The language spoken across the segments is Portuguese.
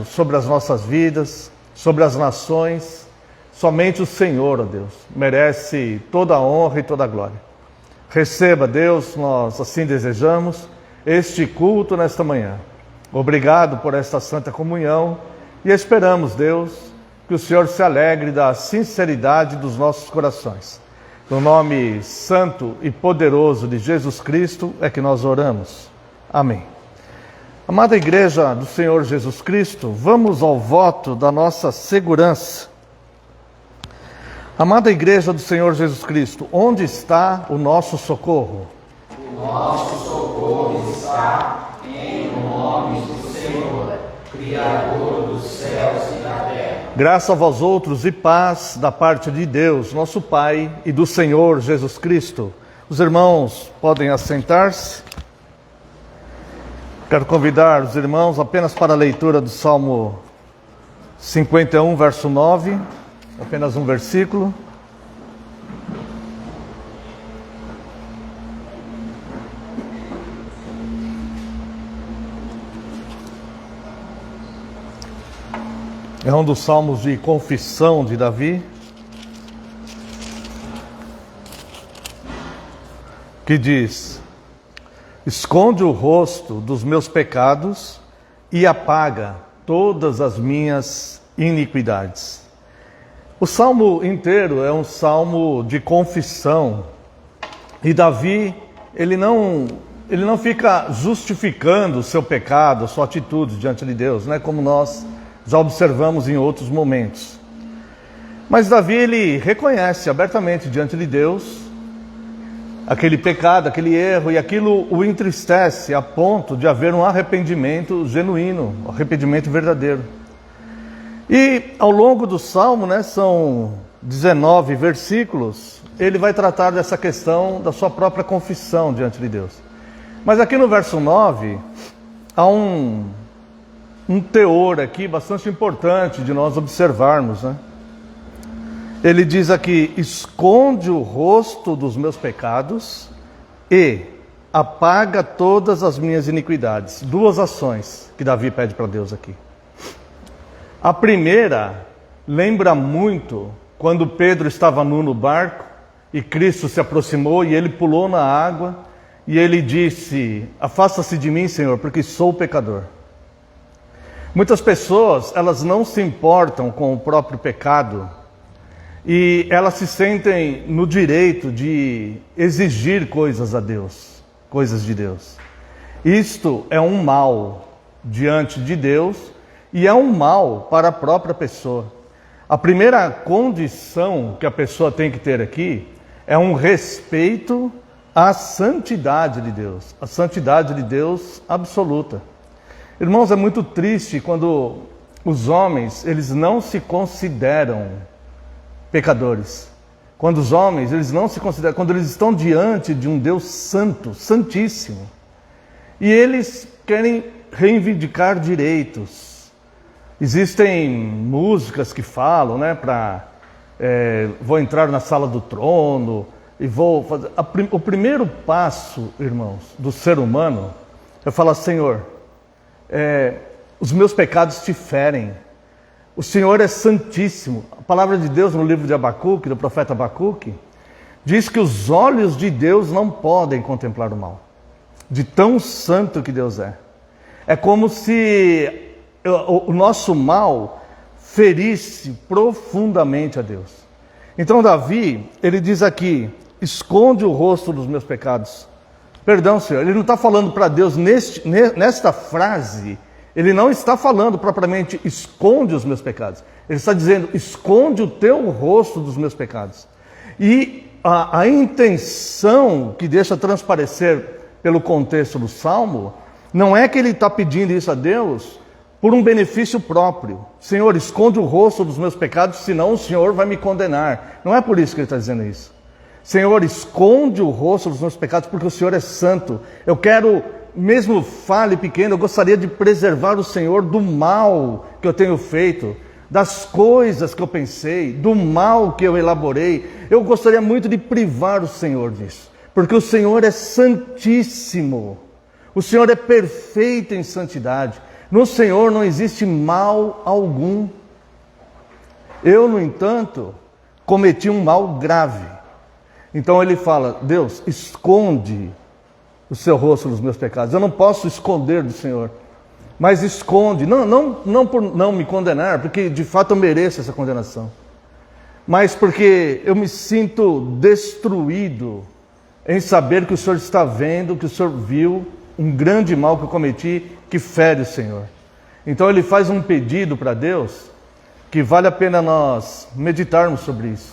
sobre as nossas vidas, sobre as nações, somente o Senhor, ó Deus, merece toda a honra e toda a glória. Receba, Deus, nós assim desejamos, este culto nesta manhã. Obrigado por esta santa comunhão e esperamos, Deus, que o Senhor se alegre da sinceridade dos nossos corações. No nome santo e poderoso de Jesus Cristo é que nós oramos. Amém. Amada Igreja do Senhor Jesus Cristo, vamos ao voto da nossa segurança. Amada Igreja do Senhor Jesus Cristo, onde está o nosso socorro? O nosso socorro está em nome do Senhor, Criador dos céus e da terra. Graça a vós outros e paz da parte de Deus, nosso Pai, e do Senhor Jesus Cristo. Os irmãos podem assentar-se. Quero convidar os irmãos apenas para a leitura do Salmo 51, verso 9, apenas um versículo. É um dos salmos de confissão de Davi, que diz: esconde o rosto dos meus pecados e apaga todas as minhas iniquidades. O salmo inteiro é um salmo de confissão. E Davi, ele não fica justificando o seu pecado, a sua atitude diante de Deus, né? Como nós já observamos em outros momentos. Mas Davi, ele reconhece abertamente diante de Deus aquele pecado, aquele erro, e aquilo o entristece a ponto de haver um arrependimento genuíno, um arrependimento verdadeiro. E ao longo do Salmo, né, são 19 versículos, ele vai tratar dessa questão da sua própria confissão diante de Deus. Mas aqui no verso 9, há um teor aqui bastante importante de nós observarmos, né? Ele diz aqui: esconde o rosto dos meus pecados e apaga todas as minhas iniquidades. Duas ações que Davi pede para Deus aqui. A primeira lembra muito quando Pedro estava nu no barco e Cristo se aproximou e ele pulou na água e ele disse: afasta-se de mim, Senhor, porque sou pecador. Muitas pessoas, elas não se importam com o próprio pecado e elas se sentem no direito de exigir coisas a Deus, coisas de Deus. Isto é um mal diante de Deus e é um mal para a própria pessoa. A primeira condição que a pessoa tem que ter aqui é um respeito à santidade de Deus, a santidade de Deus absoluta. Irmãos, é muito triste quando os homens, eles não se consideram pecadores. Quando os homens, eles não se consideram, quando eles estão diante de um Deus santo, santíssimo, e eles querem reivindicar direitos. Existem músicas que falam, né, vou entrar na sala do trono e vou fazer... O primeiro passo, irmãos, do ser humano é falar: Senhor, os meus pecados te ferem. O Senhor é santíssimo. A palavra de Deus no livro de Abacuque, do profeta Abacuque, diz que os olhos de Deus não podem contemplar o mal, de tão santo que Deus é. É como se o nosso mal ferisse profundamente a Deus. Então Davi, ele diz aqui: esconde o rosto dos meus pecados. Perdão, Senhor, ele não está falando para Deus nesta frase, ele não está falando propriamente esconde os meus pecados. Ele está dizendo: esconde o teu rosto dos meus pecados. E a intenção que deixa transparecer pelo contexto do Salmo, não é que ele está pedindo isso a Deus por um benefício próprio. Senhor, esconde o rosto dos meus pecados, senão o Senhor vai me condenar. Não é por isso que ele está dizendo isso. Senhor, esconde o rosto dos meus pecados, porque o Senhor é santo. Eu quero, mesmo falha e pequeno, eu gostaria de preservar o Senhor do mal que eu tenho feito, das coisas que eu pensei, do mal que eu elaborei. Eu gostaria muito de privar o Senhor disso, porque o Senhor é santíssimo. O Senhor é perfeito em santidade. No Senhor não existe mal algum. Eu, no entanto, cometi um mal grave. Então ele fala: Deus, esconde o seu rosto dos meus pecados. Eu não posso esconder do Senhor, mas esconde, não por não me condenar, porque de fato eu mereço essa condenação, mas porque eu me sinto destruído em saber que o Senhor está vendo, que o Senhor viu um grande mal que eu cometi, que fere o Senhor. Então ele faz um pedido para Deus, que vale a pena nós meditarmos sobre isso.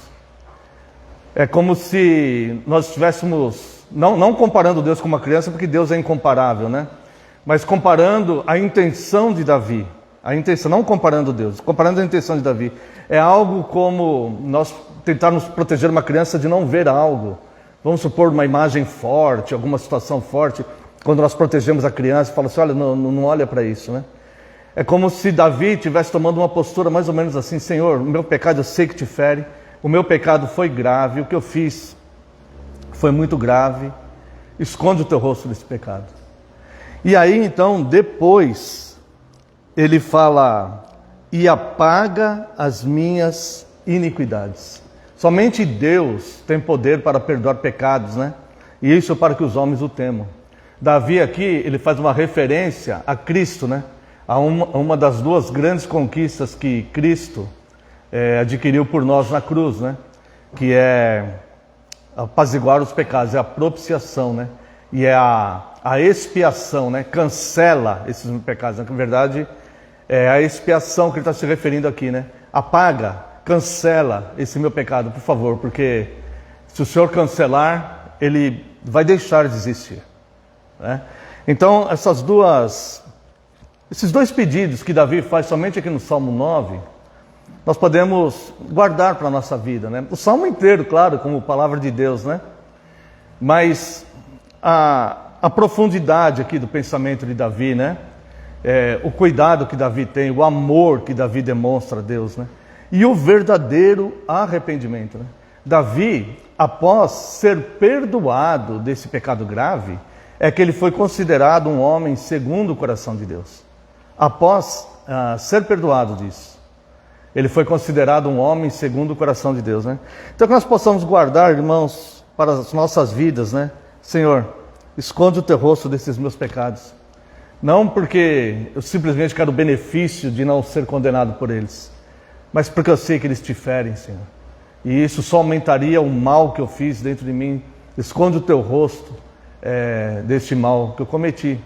É como se nós estivéssemos, não comparando Deus com uma criança, porque Deus é incomparável, né? Mas comparando a intenção de Davi. A intenção, não comparando Deus, comparando a intenção de Davi. É algo como nós tentarmos proteger uma criança de não ver algo. Vamos supor uma imagem forte, alguma situação forte. Quando nós protegemos a criança, fala assim: olha, não olha para isso, né? É como se Davi estivesse tomando uma postura mais ou menos assim: Senhor, o meu pecado eu sei que te fere, o meu pecado foi grave, o que eu fiz foi muito grave, esconde o teu rosto desse pecado. E aí então, depois, ele fala: e apaga as minhas iniquidades. Somente Deus tem poder para perdoar pecados, né? E isso para que os homens o temam. Davi aqui, ele faz uma referência a Cristo, né? A uma das duas grandes conquistas que Cristo adquiriu por nós na cruz, né? Que é apaziguar os pecados, é a propiciação, né? E é a expiação, né? Cancela esses pecados. Na verdade, é a expiação que ele está se referindo aqui, né? Apaga, cancela esse meu pecado, por favor, porque se o Senhor cancelar, ele vai deixar de existir, né? Então, esses dois pedidos que Davi faz somente aqui no Salmo 9, nós podemos guardar para a nossa vida, né? O Salmo inteiro, claro, como palavra de Deus, né? Mas a profundidade aqui do pensamento de Davi, né? O cuidado que Davi tem, o amor que Davi demonstra a Deus, né? E o verdadeiro arrependimento, né? Davi, após ser perdoado desse pecado grave, é que ele foi considerado um homem segundo o coração de Deus. Após ser perdoado disso, ele foi considerado um homem segundo o coração de Deus, né? Então que nós possamos guardar, irmãos, para as nossas vidas, né? Senhor, esconde o teu rosto desses meus pecados. Não porque eu simplesmente quero o benefício de não ser condenado por eles, mas porque eu sei que eles te ferem, Senhor. E isso só aumentaria o mal que eu fiz dentro de mim. Esconde o teu rosto deste mal que eu cometi.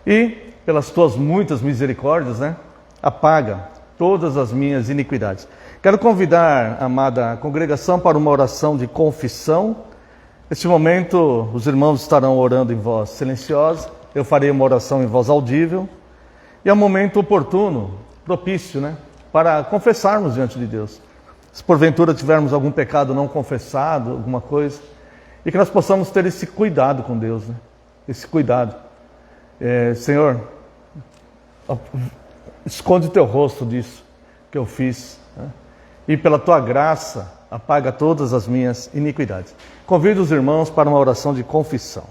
E, pelas tuas muitas misericórdias, né, apaga todas as minhas iniquidades. Quero convidar a amada congregação para uma oração de confissão. Neste momento, os irmãos estarão orando em voz silenciosa. Eu farei uma oração em voz audível. E é um momento oportuno, propício, né, para confessarmos diante de Deus. Se porventura tivermos algum pecado não confessado, alguma coisa, e que nós possamos ter esse cuidado com Deus, né? Esse cuidado. Senhor, esconde o teu rosto disso que eu fiz, né? E pela tua graça, apaga todas as minhas iniquidades. Convido os irmãos para uma oração de confissão.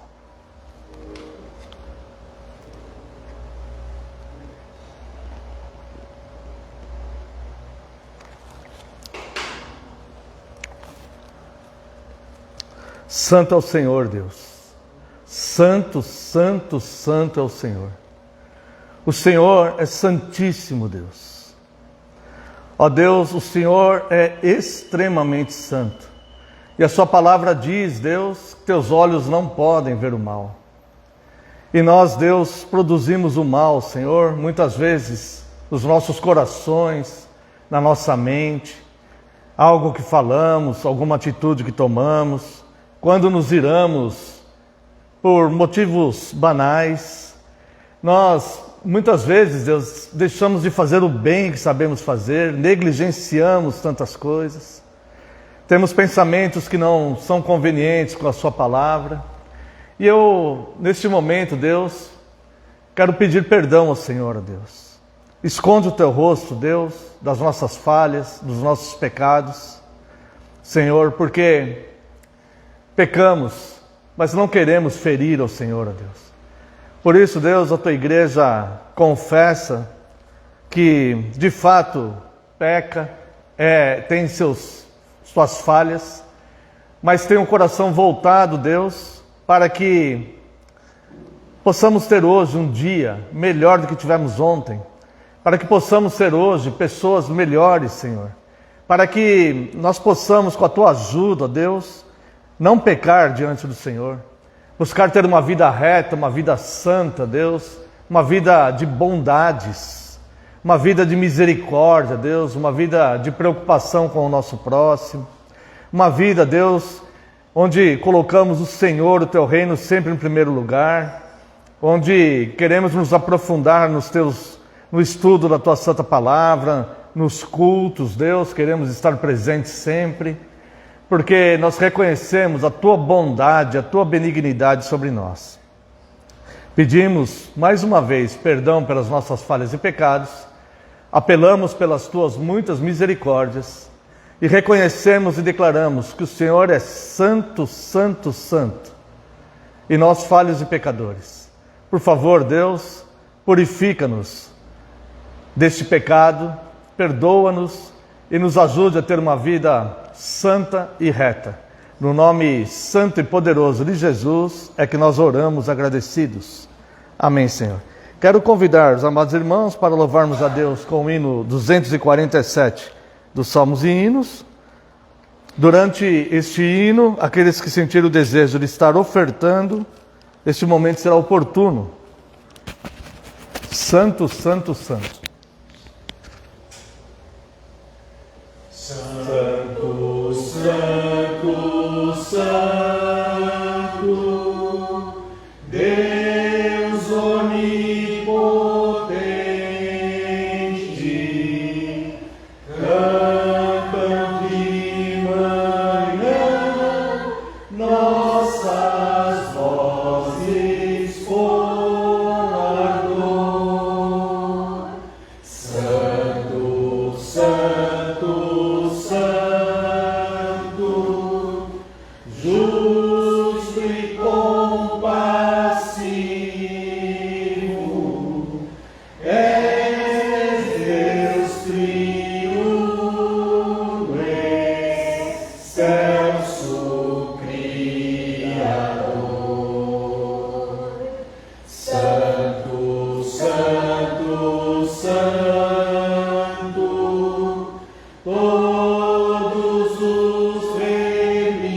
Santo é o Senhor, Deus. Santo, santo, santo é o Senhor. O Senhor é santíssimo, Deus. Ó Deus, o Senhor é extremamente santo. E a sua palavra diz, Deus, que teus olhos não podem ver o mal. E nós, Deus, produzimos o mal, Senhor, muitas vezes nos nossos corações, na nossa mente, algo que falamos, alguma atitude que tomamos. Quando nos iramos por motivos banais, nós muitas vezes, Deus, deixamos de fazer o bem que sabemos fazer, negligenciamos tantas coisas, temos pensamentos que não são convenientes com a sua palavra. E eu, neste momento, Deus, quero pedir perdão ao Senhor, ó Deus. Esconde o teu rosto, Deus, das nossas falhas, dos nossos pecados, Senhor, porque pecamos, mas não queremos ferir ao Senhor, ó Deus. Por isso, Deus, a tua igreja confessa que, de fato, peca, tem suas falhas, mas tem um coração voltado, Deus, para que possamos ter hoje um dia melhor do que tivemos ontem, para que possamos ser hoje pessoas melhores, Senhor, para que nós possamos, com a tua ajuda, Deus, não pecar diante do Senhor, buscar ter uma vida reta, uma vida santa, Deus, uma vida de bondades, uma vida de misericórdia, Deus, uma vida de preocupação com o nosso próximo, uma vida, Deus, onde colocamos o Senhor, o teu reino sempre em primeiro lugar, onde queremos nos aprofundar no estudo da tua santa palavra, nos cultos, Deus, queremos estar presentes sempre, porque nós reconhecemos a tua bondade, a tua benignidade sobre nós. Pedimos mais uma vez perdão pelas nossas falhas e pecados, apelamos pelas tuas muitas misericórdias e reconhecemos e declaramos que o Senhor é santo, santo, santo, e nós falhos e pecadores. Por favor, Deus, purifica-nos deste pecado, perdoa-nos e nos ajude a ter uma vida santa e reta. No nome santo e poderoso de Jesus é que nós oramos agradecidos. Amém, Senhor. Quero convidar os amados irmãos para louvarmos a Deus com o hino 247 dos Salmos e Hinos. Durante este hino, aqueles que sentirem o desejo de estar ofertando, este momento será oportuno. Santo, santo, santo. Santo, santo, santo, Deus onipotente, cantam de manhã nossas vozes com ardor. Santo, santo, santo, justo e compassivo, és Deus triuno, excelso Criador. Santo, santo, santo, todos os remidos,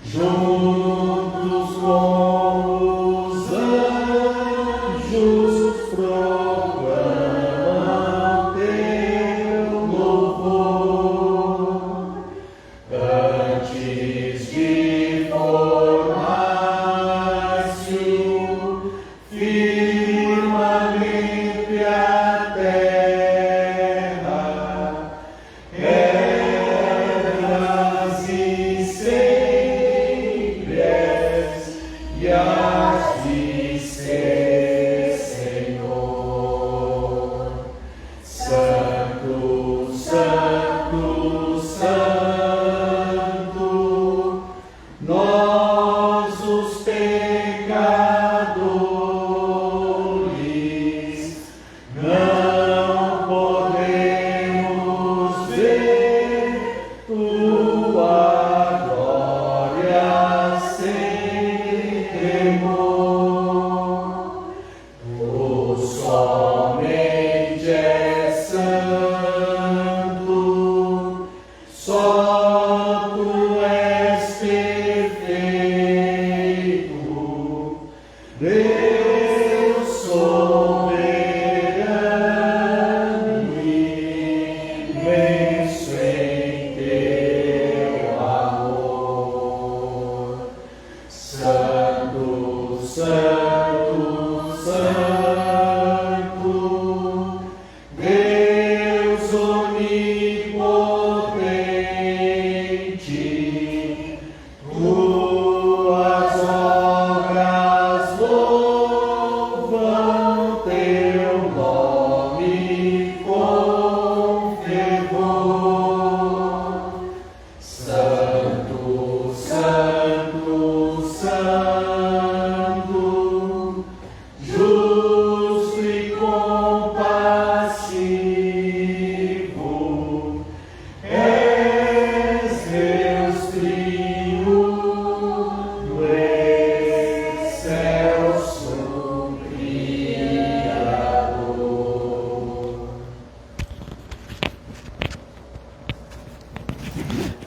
juntos com os anjos, proclamam teu louvor. Antes de formar-se firmamente a terra, eras e sempre és, e has de ser, Senhor. Santo, santo, santo, nós os pecadores não podemos ver tua glória sem tremor. Tu somente és santo, só tu és perfeito, Deus soberano e imenso em teu amor. Santo, santo, santo,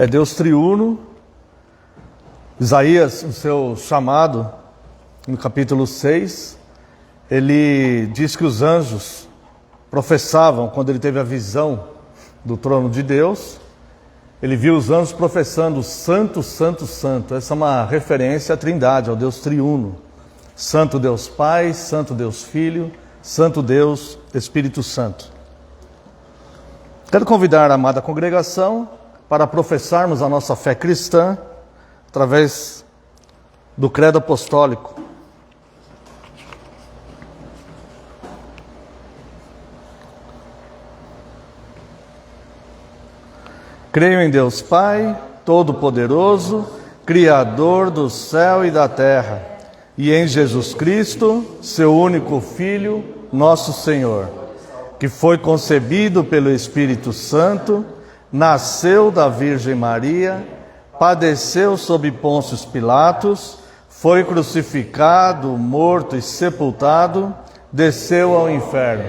é Deus triuno. Isaías, no seu chamado, no capítulo 6, ele diz que os anjos professavam, quando ele teve a visão do trono de Deus, ele viu os anjos professando: Santo, Santo, Santo. Essa é uma referência à Trindade, ao Deus triuno. Santo Deus Pai, Santo Deus Filho, Santo Deus Espírito Santo. Quero convidar a amada congregação para professarmos a nossa fé cristã através do credo apostólico. Creio em Deus Pai, Todo-Poderoso, Criador do céu e da terra, e em Jesus Cristo, seu único Filho, nosso Senhor, que foi concebido pelo Espírito Santo, nasceu da Virgem Maria, padeceu sob Pôncio Pilatos, foi crucificado, morto e sepultado, desceu ao inferno.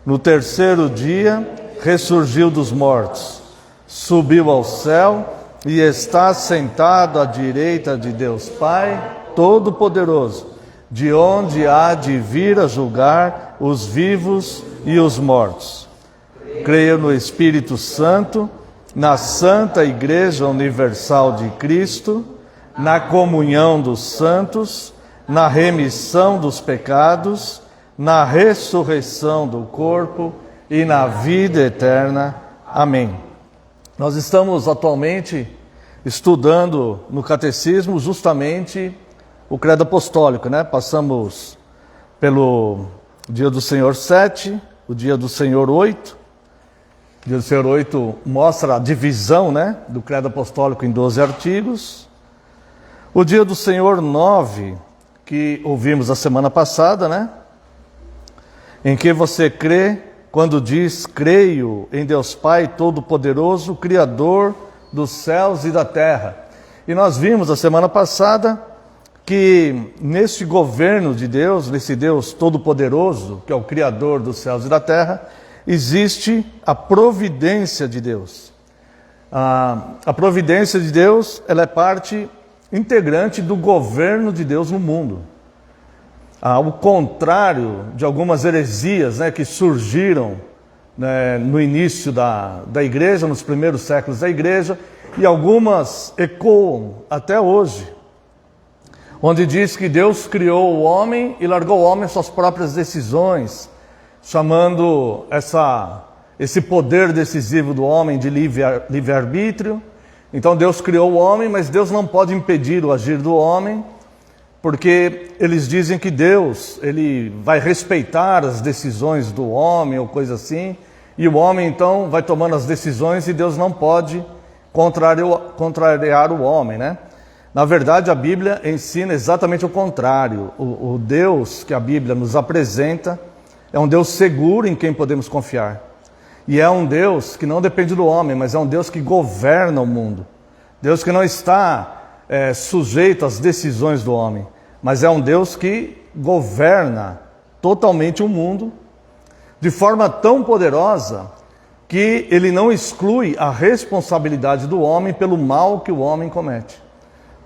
No terceiro dia, ressurgiu dos mortos, subiu ao céu e está sentado à direita de Deus Pai Todo-Poderoso, de onde há de vir a julgar os vivos e os mortos. Creio no Espírito Santo, na Santa Igreja Universal de Cristo, na comunhão dos santos, na remissão dos pecados, na ressurreição do corpo e na vida eterna. Amém. Nós estamos atualmente estudando no Catecismo justamente o credo apostólico, né? Passamos pelo Dia do Senhor 7, o Dia do Senhor 8. O Dia do Senhor 8 mostra a divisão, né, do credo apostólico em 12 artigos. O Dia do Senhor 9, que ouvimos a semana passada, né? Em que você crê quando diz: creio em Deus Pai Todo-Poderoso, Criador dos céus e da terra. E nós vimos a semana passada que nesse governo de Deus, nesse Deus Todo-Poderoso, que é o Criador dos céus e da terra, existe a providência de Deus. A providência de Deus, ela é parte integrante do governo de Deus no mundo. Ao contrário de algumas heresias, né, que surgiram, né, no início da igreja, nos primeiros séculos da igreja, e algumas ecoam até hoje, onde diz que Deus criou o homem e largou o homem às suas próprias decisões, chamando esse poder decisivo do homem de livre-arbítrio. Então Deus criou o homem, mas Deus não pode impedir o agir do homem, porque eles dizem que Deus, ele vai respeitar as decisões do homem ou coisa assim, e o homem então vai tomando as decisões e Deus não pode contrariar o homem, né? Na verdade, a Bíblia ensina exatamente o contrário. O Deus que a Bíblia nos apresenta é um Deus seguro em quem podemos confiar. E é um Deus que não depende do homem, mas é um Deus que governa o mundo. Deus que não está sujeito às decisões do homem, mas é um Deus que governa totalmente o mundo de forma tão poderosa que ele não exclui a responsabilidade do homem pelo mal que o homem comete.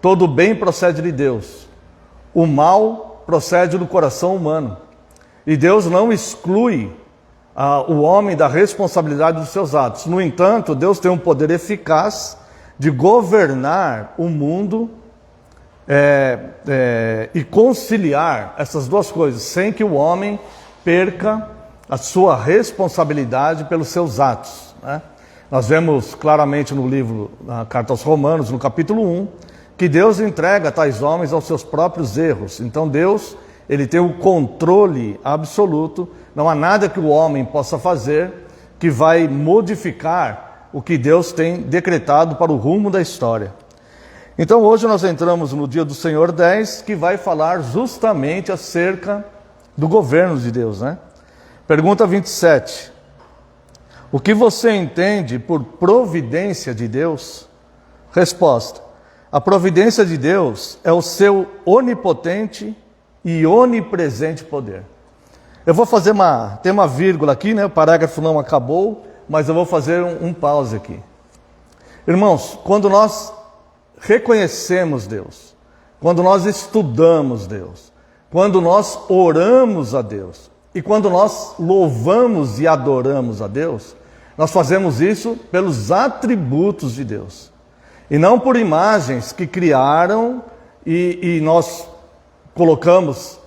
Todo bem procede de Deus, o mal procede do coração humano. E Deus não exclui o homem da responsabilidade dos seus atos. No entanto, Deus tem um poder eficaz de governar o mundo e conciliar essas duas coisas, sem que o homem perca a sua responsabilidade pelos seus atos, né? Nós vemos claramente no livro, na Carta aos Romanos, no capítulo 1, que Deus entrega tais homens aos seus próprios erros. Então Deus, ele tem o controle absoluto, não há nada que o homem possa fazer que vai modificar o que Deus tem decretado para o rumo da história. Então hoje nós entramos no Dia do Senhor 10, que vai falar justamente acerca do governo de Deus, né? Pergunta 27. O que você entende por providência de Deus? Resposta. A providência de Deus é o seu onipotente e onipresente poder. Eu vou fazer tem uma vírgula aqui, né? O parágrafo não acabou, mas eu vou fazer um pause aqui. Irmãos, quando nós reconhecemos Deus, quando nós estudamos Deus, quando nós oramos a Deus e quando nós louvamos e adoramos a Deus, nós fazemos isso pelos atributos de Deus e não por imagens que criaram e nós colocamos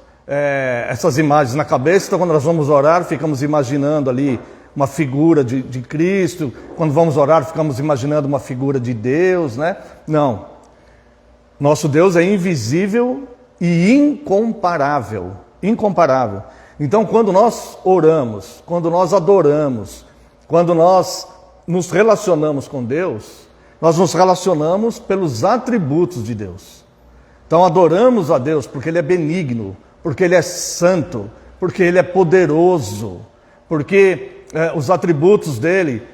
essas imagens na cabeça. Então, quando nós vamos orar, ficamos imaginando ali uma figura de Cristo. Quando vamos orar, ficamos imaginando uma figura de Deus, né? Não. Nosso Deus é invisível e incomparável. Incomparável. Então, quando nós oramos, quando nós adoramos, quando nós nos relacionamos com Deus, nós nos relacionamos pelos atributos de Deus. Então, adoramos a Deus porque Ele é benigno, porque Ele é santo, porque Ele é poderoso, porque os atributos dEle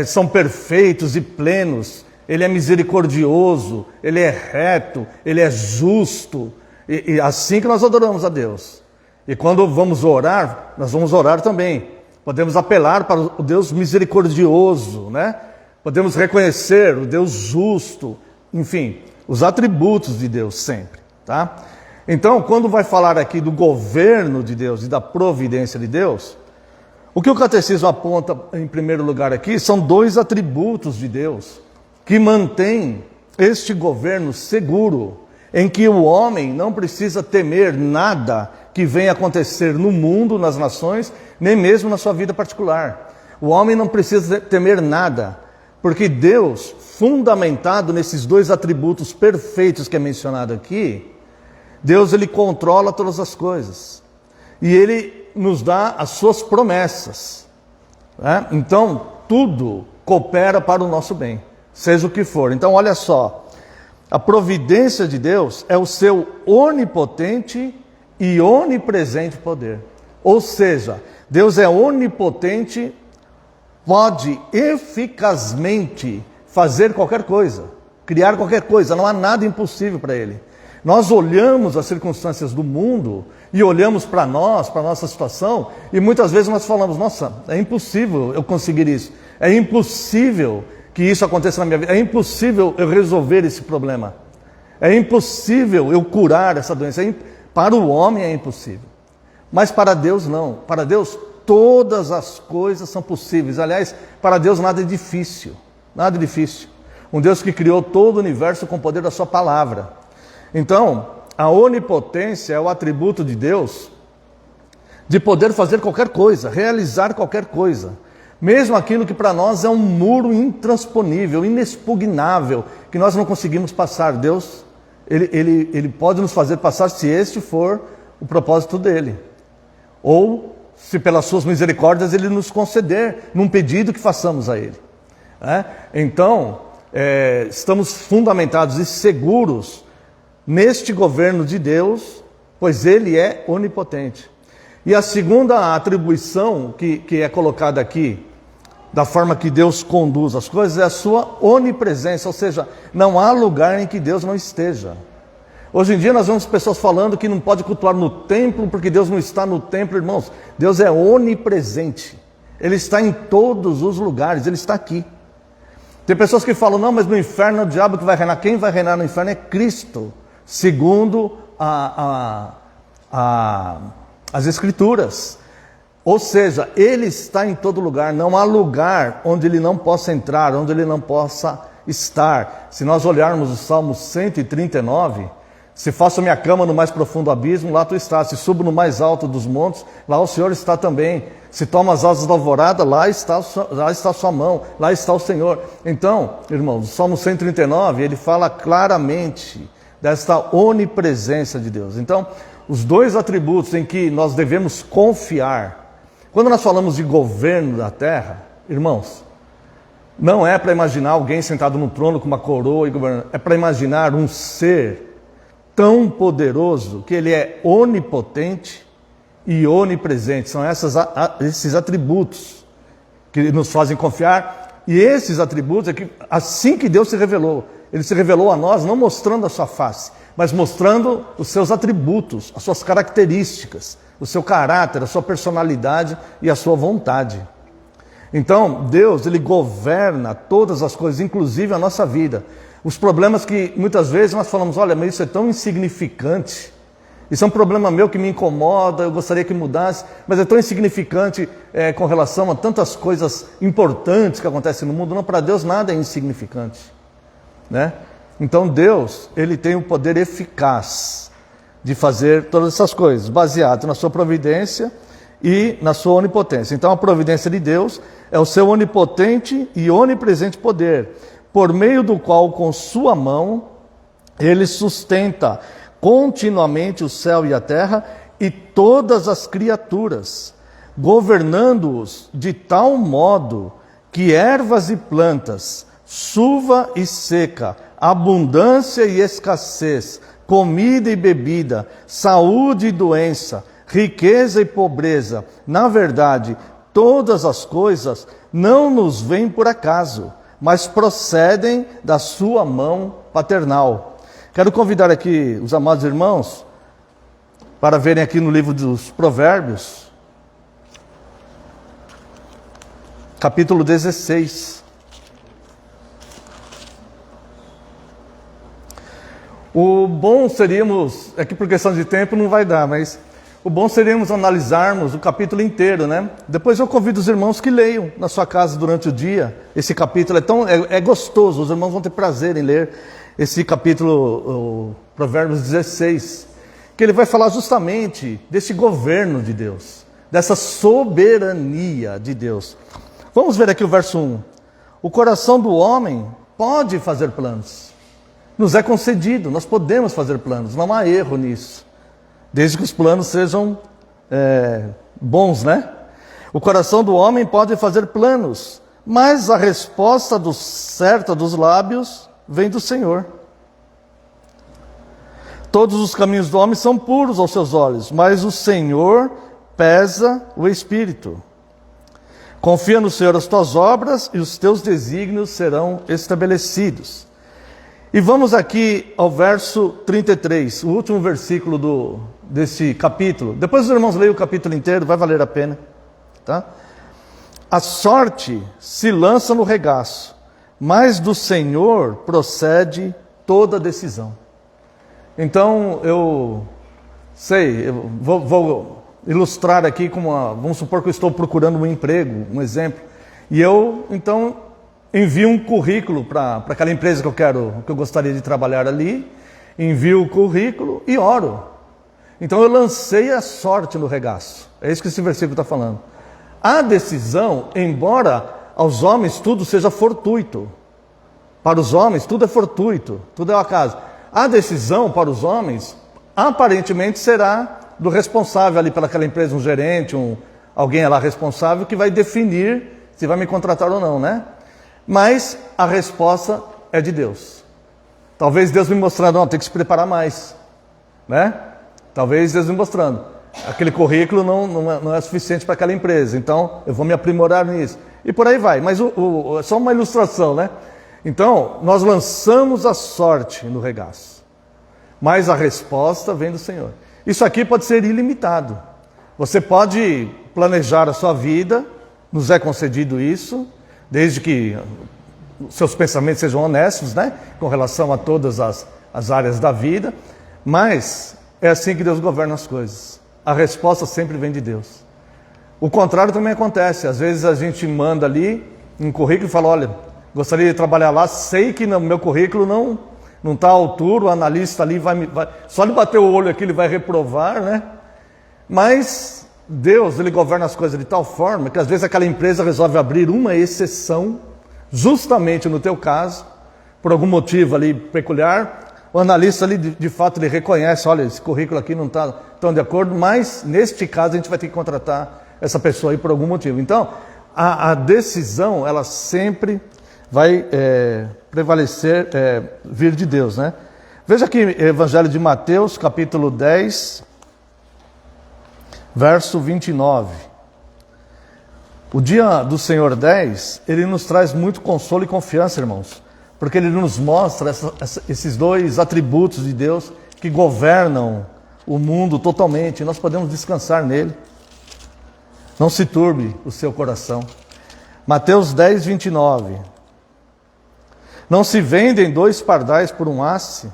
são perfeitos e plenos. Ele é misericordioso, Ele é reto, Ele é justo. E assim que nós adoramos a Deus. E quando vamos orar, nós vamos orar também. Podemos apelar para o Deus misericordioso, né? Podemos reconhecer o Deus justo, enfim, os atributos de Deus sempre, tá? Então, quando vai falar aqui do governo de Deus e da providência de Deus, o que o catecismo aponta em primeiro lugar aqui são dois atributos de Deus que mantêm este governo seguro, em que o homem não precisa temer nada que venha acontecer no mundo, nas nações, nem mesmo na sua vida particular. O homem não precisa temer nada, porque Deus, fundamentado nesses dois atributos perfeitos que é mencionado aqui, Deus, Ele controla todas as coisas. E Ele nos dá as suas promessas, né? Então, tudo coopera para o nosso bem, seja o que for. Então, olha só, a providência de Deus é o seu onipotente e onipresente poder. Ou seja, Deus é onipotente, pode eficazmente fazer qualquer coisa, criar qualquer coisa, não há nada impossível para Ele. Nós olhamos as circunstâncias do mundo e olhamos para nós, para a nossa situação, e muitas vezes nós falamos, nossa, é impossível eu conseguir isso, é impossível que isso aconteça na minha vida, é impossível eu resolver esse problema, é impossível eu curar essa doença, para o homem é impossível, mas para Deus não. Para Deus todas as coisas são possíveis. Aliás, para Deus nada é difícil, nada é difícil. Um Deus que criou todo o universo com o poder da sua palavra. Então, a onipotência é o atributo de Deus de poder fazer qualquer coisa, realizar qualquer coisa. Mesmo aquilo que para nós é um muro intransponível, inexpugnável, que nós não conseguimos passar. Deus, ele pode nos fazer passar se este for o propósito dele. Ou, se pelas suas misericórdias, Ele nos conceder num pedido que façamos a Ele. Então, estamos fundamentados e seguros neste governo de Deus, pois Ele é onipotente. E a segunda atribuição que é colocada aqui, da forma que Deus conduz as coisas, é a sua onipresença, ou seja, não há lugar em que Deus não esteja. Hoje em dia nós vemos pessoas falando que não pode cultuar no templo, porque Deus não está no templo. Irmãos, Deus é onipresente, Ele está em todos os lugares, Ele está aqui. Tem pessoas que falam, não, mas no inferno é o diabo que vai reinar. Quem vai reinar no inferno é Cristo, segundo as Escrituras. Ou seja, Ele está em todo lugar, não há lugar onde Ele não possa entrar, onde Ele não possa estar. Se nós olharmos o Salmo 139, se faço minha cama no mais profundo abismo, lá tu estás. Se subo no mais alto dos montes, lá o Senhor está também. Se tomo as asas da alvorada, lá está a sua mão, lá está o Senhor. Então, irmãos, o Salmo 139, ele fala claramente desta onipresença de Deus. Então, os dois atributos em que nós devemos confiar, quando nós falamos de governo da terra, irmãos, não é para imaginar alguém sentado no trono com uma coroa e governando, é para imaginar um ser tão poderoso que Ele é onipotente e onipresente. São esses atributos que nos fazem confiar. E esses atributos é que, assim que Deus se revelou, Ele se revelou a nós não mostrando a sua face, mas mostrando os seus atributos, as suas características, o seu caráter, a sua personalidade e a sua vontade. Então, Deus, Ele governa todas as coisas, inclusive a nossa vida. Os problemas que muitas vezes nós falamos, olha, mas isso é tão insignificante, isso é um problema meu que me incomoda, eu gostaria que mudasse, mas é tão insignificante com relação a tantas coisas importantes que acontecem no mundo. Não, para Deus nada é insignificante, né? Então Deus, Ele tem o poder eficaz de fazer todas essas coisas, baseado na sua providência e na sua onipotência. Então a providência de Deus é o seu onipotente e onipresente poder, por meio do qual, com sua mão, Ele sustenta continuamente o céu e a terra e todas as criaturas, governando-os de tal modo que ervas e plantas, chuva e seca, abundância e escassez, comida e bebida, saúde e doença, riqueza e pobreza, na verdade, todas as coisas não nos vêm por acaso, mas procedem da sua mão paternal. Quero convidar aqui os amados irmãos para verem aqui no livro dos Provérbios, capítulo 16. O bom seríamos, aqui por questão de tempo não vai dar, mas o bom seríamos analisarmos o capítulo inteiro, né? Depois eu convido os irmãos que leiam na sua casa durante o dia. Esse capítulo é gostoso, os irmãos vão ter prazer em ler esse capítulo, Provérbios 16, que ele vai falar justamente desse governo de Deus, dessa soberania de Deus. Vamos ver aqui o verso 1. O coração do homem pode fazer planos. Nos é concedido, nós podemos fazer planos, não há erro nisso, desde que os planos sejam bons, né? O coração do homem pode fazer planos, mas a resposta certa dos lábios vem do Senhor. Todos os caminhos do homem são puros aos seus olhos, mas o Senhor pesa o espírito. Confia no Senhor as tuas obras e os teus desígnios serão estabelecidos. E vamos aqui ao verso 33, o último versículo desse capítulo. Depois os irmãos leiam o capítulo inteiro, vai valer a pena, tá? A sorte se lança no regaço, mas do Senhor procede toda decisão. Então, eu vou ilustrar aqui vamos supor que eu estou procurando um emprego, um exemplo, e eu, então, envio um currículo para aquela empresa que eu gostaria de trabalhar ali, envio o currículo e oro. Então, eu lancei a sorte no regaço. É isso que esse versículo está falando. A decisão, embora aos homens tudo seja fortuito, para os homens tudo é fortuito, tudo é um acaso. A decisão para os homens, aparentemente, será do responsável ali pelaquela empresa, um gerente, alguém lá responsável, que vai definir se vai me contratar ou não, né? Mas a resposta é de Deus. Talvez Deus me mostrando, não, tem que se preparar mais, né? Talvez Deus me mostrando, aquele currículo não é suficiente para aquela empresa, então eu vou me aprimorar nisso. E por aí vai, mas é só uma ilustração, né? Então, nós lançamos a sorte no regaço, mas a resposta vem do Senhor. Isso aqui pode ser ilimitado. Você pode planejar a sua vida, nos é concedido isso, desde que seus pensamentos sejam honestos, né? Com relação a todas as áreas da vida, mas é assim que Deus governa as coisas. A resposta sempre vem de Deus. O contrário também acontece. Às vezes a gente manda ali um currículo e fala, olha, gostaria de trabalhar lá, sei que no meu currículo não está à altura, o analista ali só de bater o olho aqui ele vai reprovar, né? Mas Deus, Ele governa as coisas de tal forma que às vezes aquela empresa resolve abrir uma exceção, justamente no teu caso, por algum motivo ali peculiar, o analista ali de fato ele reconhece, olha, esse currículo aqui não está tão de acordo, mas neste caso a gente vai ter que contratar essa pessoa aí por algum motivo. Então, a decisão, ela sempre vai prevalecer, vir de Deus, né? Veja aqui, Evangelho de Mateus, capítulo 10, verso 29. O dia do Senhor 10, ele nos traz muito consolo e confiança, irmãos, porque ele nos mostra esses dois atributos de Deus que governam o mundo totalmente, e nós podemos descansar nele. Não se turbe o seu coração. Mateus 10, 29. Não se vendem 2 pardais por um asse,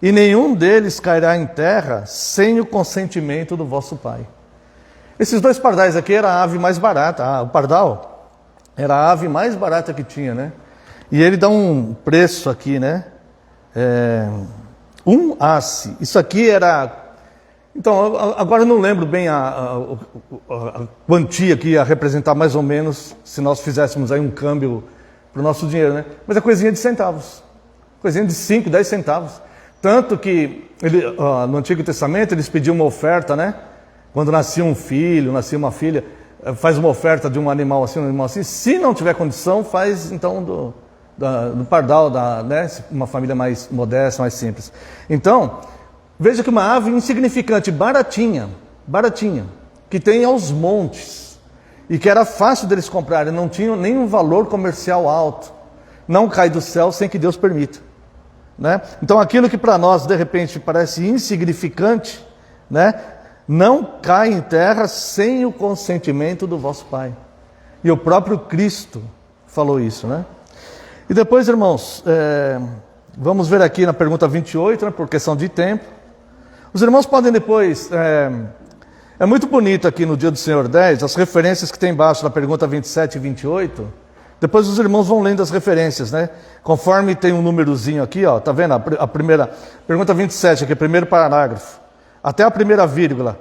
e nenhum deles cairá em terra sem o consentimento do vosso Pai. Esses 2 pardais aqui era a ave mais barata. O pardal era a ave mais barata que tinha, né? E ele dá um preço aqui, né? Um asse. Isso aqui era... Então, agora eu não lembro bem a quantia que ia representar mais ou menos se nós fizéssemos aí um câmbio para o nosso dinheiro, né? Mas é coisinha de centavos. Coisinha de 5, 10 centavos. Tanto que no Antigo Testamento eles pediam uma oferta, né? Quando nascia um filho, nascia uma filha, faz uma oferta de um animal assim. Se não tiver condição, faz então do pardal, né? Uma família mais modesta, mais simples. Então, veja que uma ave insignificante, baratinha, que tem aos montes, e que era fácil deles comprarem, não tinha nenhum valor comercial alto, não cai do céu sem que Deus permita, né? Então aquilo que para nós de repente parece insignificante, né, não cai em terra sem o consentimento do vosso Pai. E o próprio Cristo falou isso, né? E depois, irmãos, vamos ver aqui na pergunta 28, né, por questão de tempo. Os irmãos podem depois... É muito bonito aqui no Dia do Senhor 10, as referências que tem embaixo na pergunta 27 e 28. Depois os irmãos vão lendo as referências, né? Conforme tem um númerozinho aqui, ó, tá vendo? A primeira, pergunta 27, aqui, primeiro parágrafo. Até a primeira vírgula,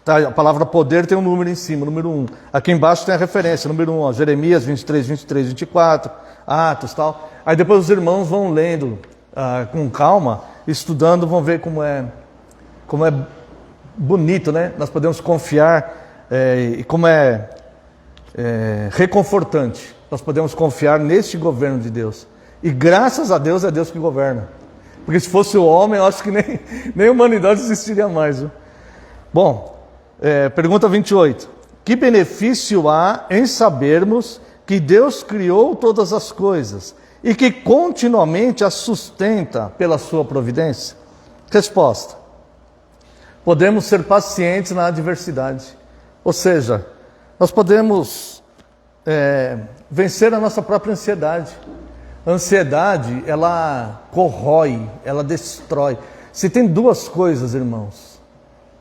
tá? A palavra poder tem um número em cima, número 1. Aqui embaixo tem a referência, número 1, ó, Jeremias 23, 23, 24, Atos, tal. Aí depois os irmãos vão lendo com calma, estudando, vão ver como é bonito, né? Nós podemos confiar e como é reconfortante. Nós podemos confiar neste governo de Deus. E graças a Deus é Deus que governa. Porque se fosse o homem, eu acho que nem a humanidade existiria mais. Viu? Bom, pergunta 28. Que benefício há em sabermos que Deus criou todas as coisas e que continuamente as sustenta pela sua providência? Resposta. Podemos ser pacientes na adversidade. Ou seja, nós podemos vencer a nossa própria ansiedade. A ansiedade, ela corrói, ela destrói. Se tem 2 coisas, irmãos,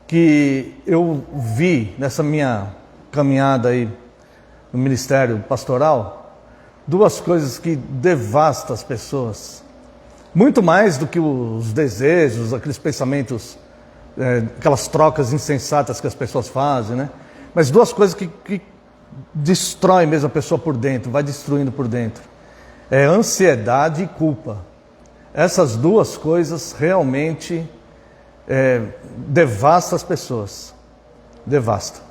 que eu vi nessa minha caminhada aí no ministério pastoral, 2 coisas que devastam as pessoas. Muito mais do que os desejos, aqueles pensamentos, aquelas trocas insensatas que as pessoas fazem, né? Mas 2 coisas que destroem mesmo a pessoa por dentro, vai destruindo por dentro. É ansiedade e culpa. Essas 2 coisas realmente devastam as pessoas. Devastam,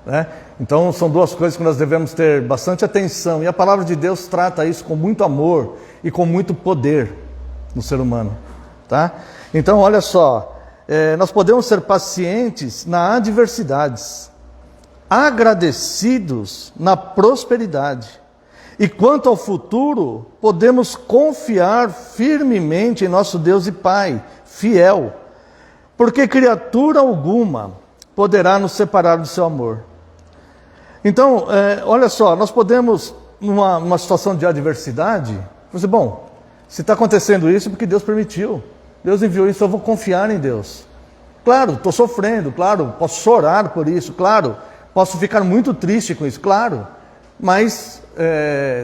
né? Então são 2 coisas que nós devemos ter bastante atenção. E a palavra de Deus trata isso com muito amor e com muito poder no ser humano, tá? Então olha só. Nós podemos ser pacientes nas adversidades, agradecidos na prosperidade. E quanto ao futuro, podemos confiar firmemente em nosso Deus e Pai, fiel, porque criatura alguma poderá nos separar do seu amor. Então, olha só, nós podemos, numa situação de adversidade, dizer, bom, se está acontecendo isso é porque Deus permitiu. Deus enviou isso, eu vou confiar em Deus. Claro, estou sofrendo, claro, posso chorar por isso, claro, posso ficar muito triste com isso, claro, mas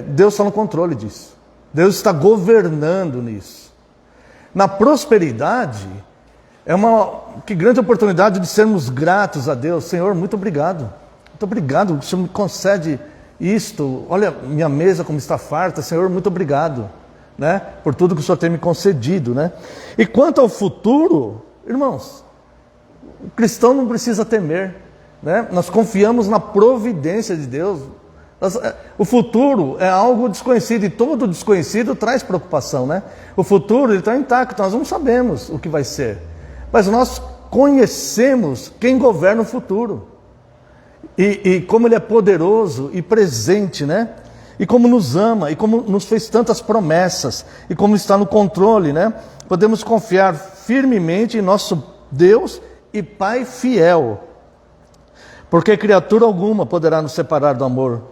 Deus está no controle disso. Deus está governando nisso. Na prosperidade, que grande oportunidade de sermos gratos a Deus. Senhor, muito obrigado. Muito obrigado, o Senhor me concede isto. Olha, minha mesa como está farta. Senhor, muito obrigado, né, por tudo que o Senhor tem me concedido, né? E quanto ao futuro, irmãos, o cristão não precisa temer, né? Nós confiamos na providência de Deus. O futuro é algo desconhecido e todo desconhecido traz preocupação, né? O futuro está intacto, nós não sabemos o que vai ser, mas nós conhecemos quem governa o futuro e como Ele é poderoso e presente, né? E como nos ama, e como nos fez tantas promessas, e como está no controle, né? Podemos confiar firmemente em nosso Deus e Pai fiel, porque criatura alguma poderá nos separar do amor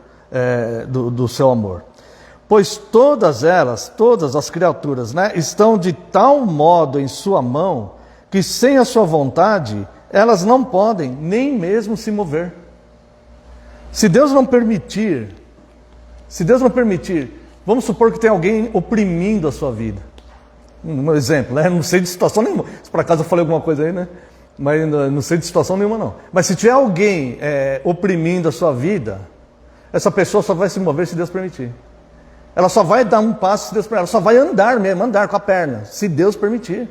do seu amor. Pois todas elas, todas as criaturas, né, estão de tal modo em sua mão, que sem a sua vontade, elas não podem nem mesmo se mover. Se Deus não permitir, vamos supor que tem alguém oprimindo a sua vida. Um exemplo, né? Não sei de situação nenhuma. Se por acaso eu falei alguma coisa aí, né? Mas não sei de situação nenhuma, não. Mas se tiver alguém oprimindo a sua vida, essa pessoa só vai se mover se Deus permitir. Ela só vai dar um passo se Deus permitir. Ela só vai andar mesmo, andar com a perna, se Deus permitir.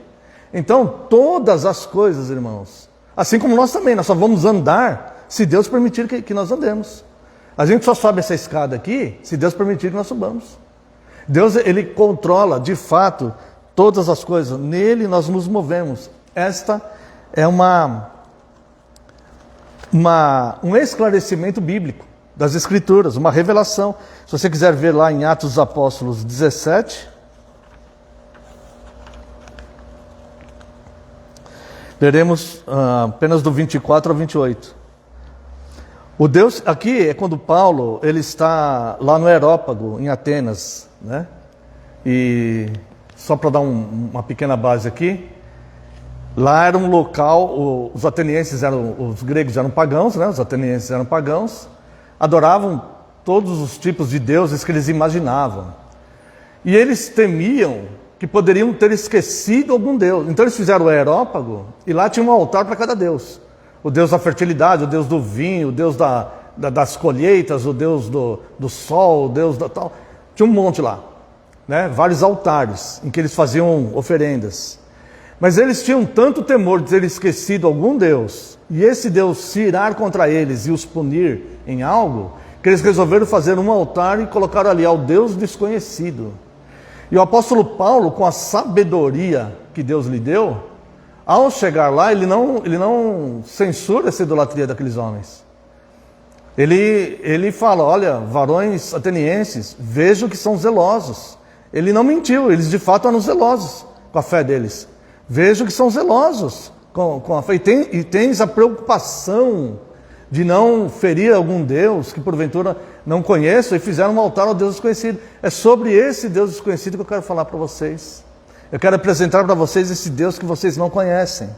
Então, todas as coisas, irmãos, assim como nós também, nós só vamos andar se Deus permitir que nós andemos. A gente só sobe essa escada aqui se Deus permitir que nós subamos. Deus, Ele controla, de fato, todas as coisas. Nele nós nos movemos. Esta é um esclarecimento bíblico das Escrituras, uma revelação. Se você quiser ver lá em Atos dos Apóstolos 17, leremos apenas do 24 ao 28. O Deus, aqui é quando Paulo, ele está lá no Areópago, em Atenas, né? E só para dar uma pequena base aqui, lá era um local, os gregos eram pagãos, né? Os atenienses eram pagãos, adoravam todos os tipos de deuses que eles imaginavam. E eles temiam que poderiam ter esquecido algum deus. Então eles fizeram o Areópago e lá tinha um altar para cada deus. O deus da fertilidade, o deus do vinho, o deus das colheitas, o deus do sol, o deus da tal. Tinha um monte lá, né? Vários altares em que eles faziam oferendas. Mas eles tinham tanto temor de ter esquecido algum deus, e esse deus se irar contra eles e os punir em algo, que eles resolveram fazer um altar e colocaram ali ao Deus desconhecido. E o apóstolo Paulo, com a sabedoria que Deus lhe deu, ao chegar lá, ele não censura essa idolatria daqueles homens. Ele fala, olha, varões atenienses, vejo que são zelosos. Ele não mentiu, eles de fato eram zelosos com a fé deles. Vejo que são zelosos com a fé. E tens a preocupação de não ferir algum Deus que porventura não conheço, e fizeram um altar ao Deus desconhecido. É sobre esse Deus desconhecido que eu quero falar para vocês. Eu quero apresentar para vocês esse Deus que vocês não conhecem.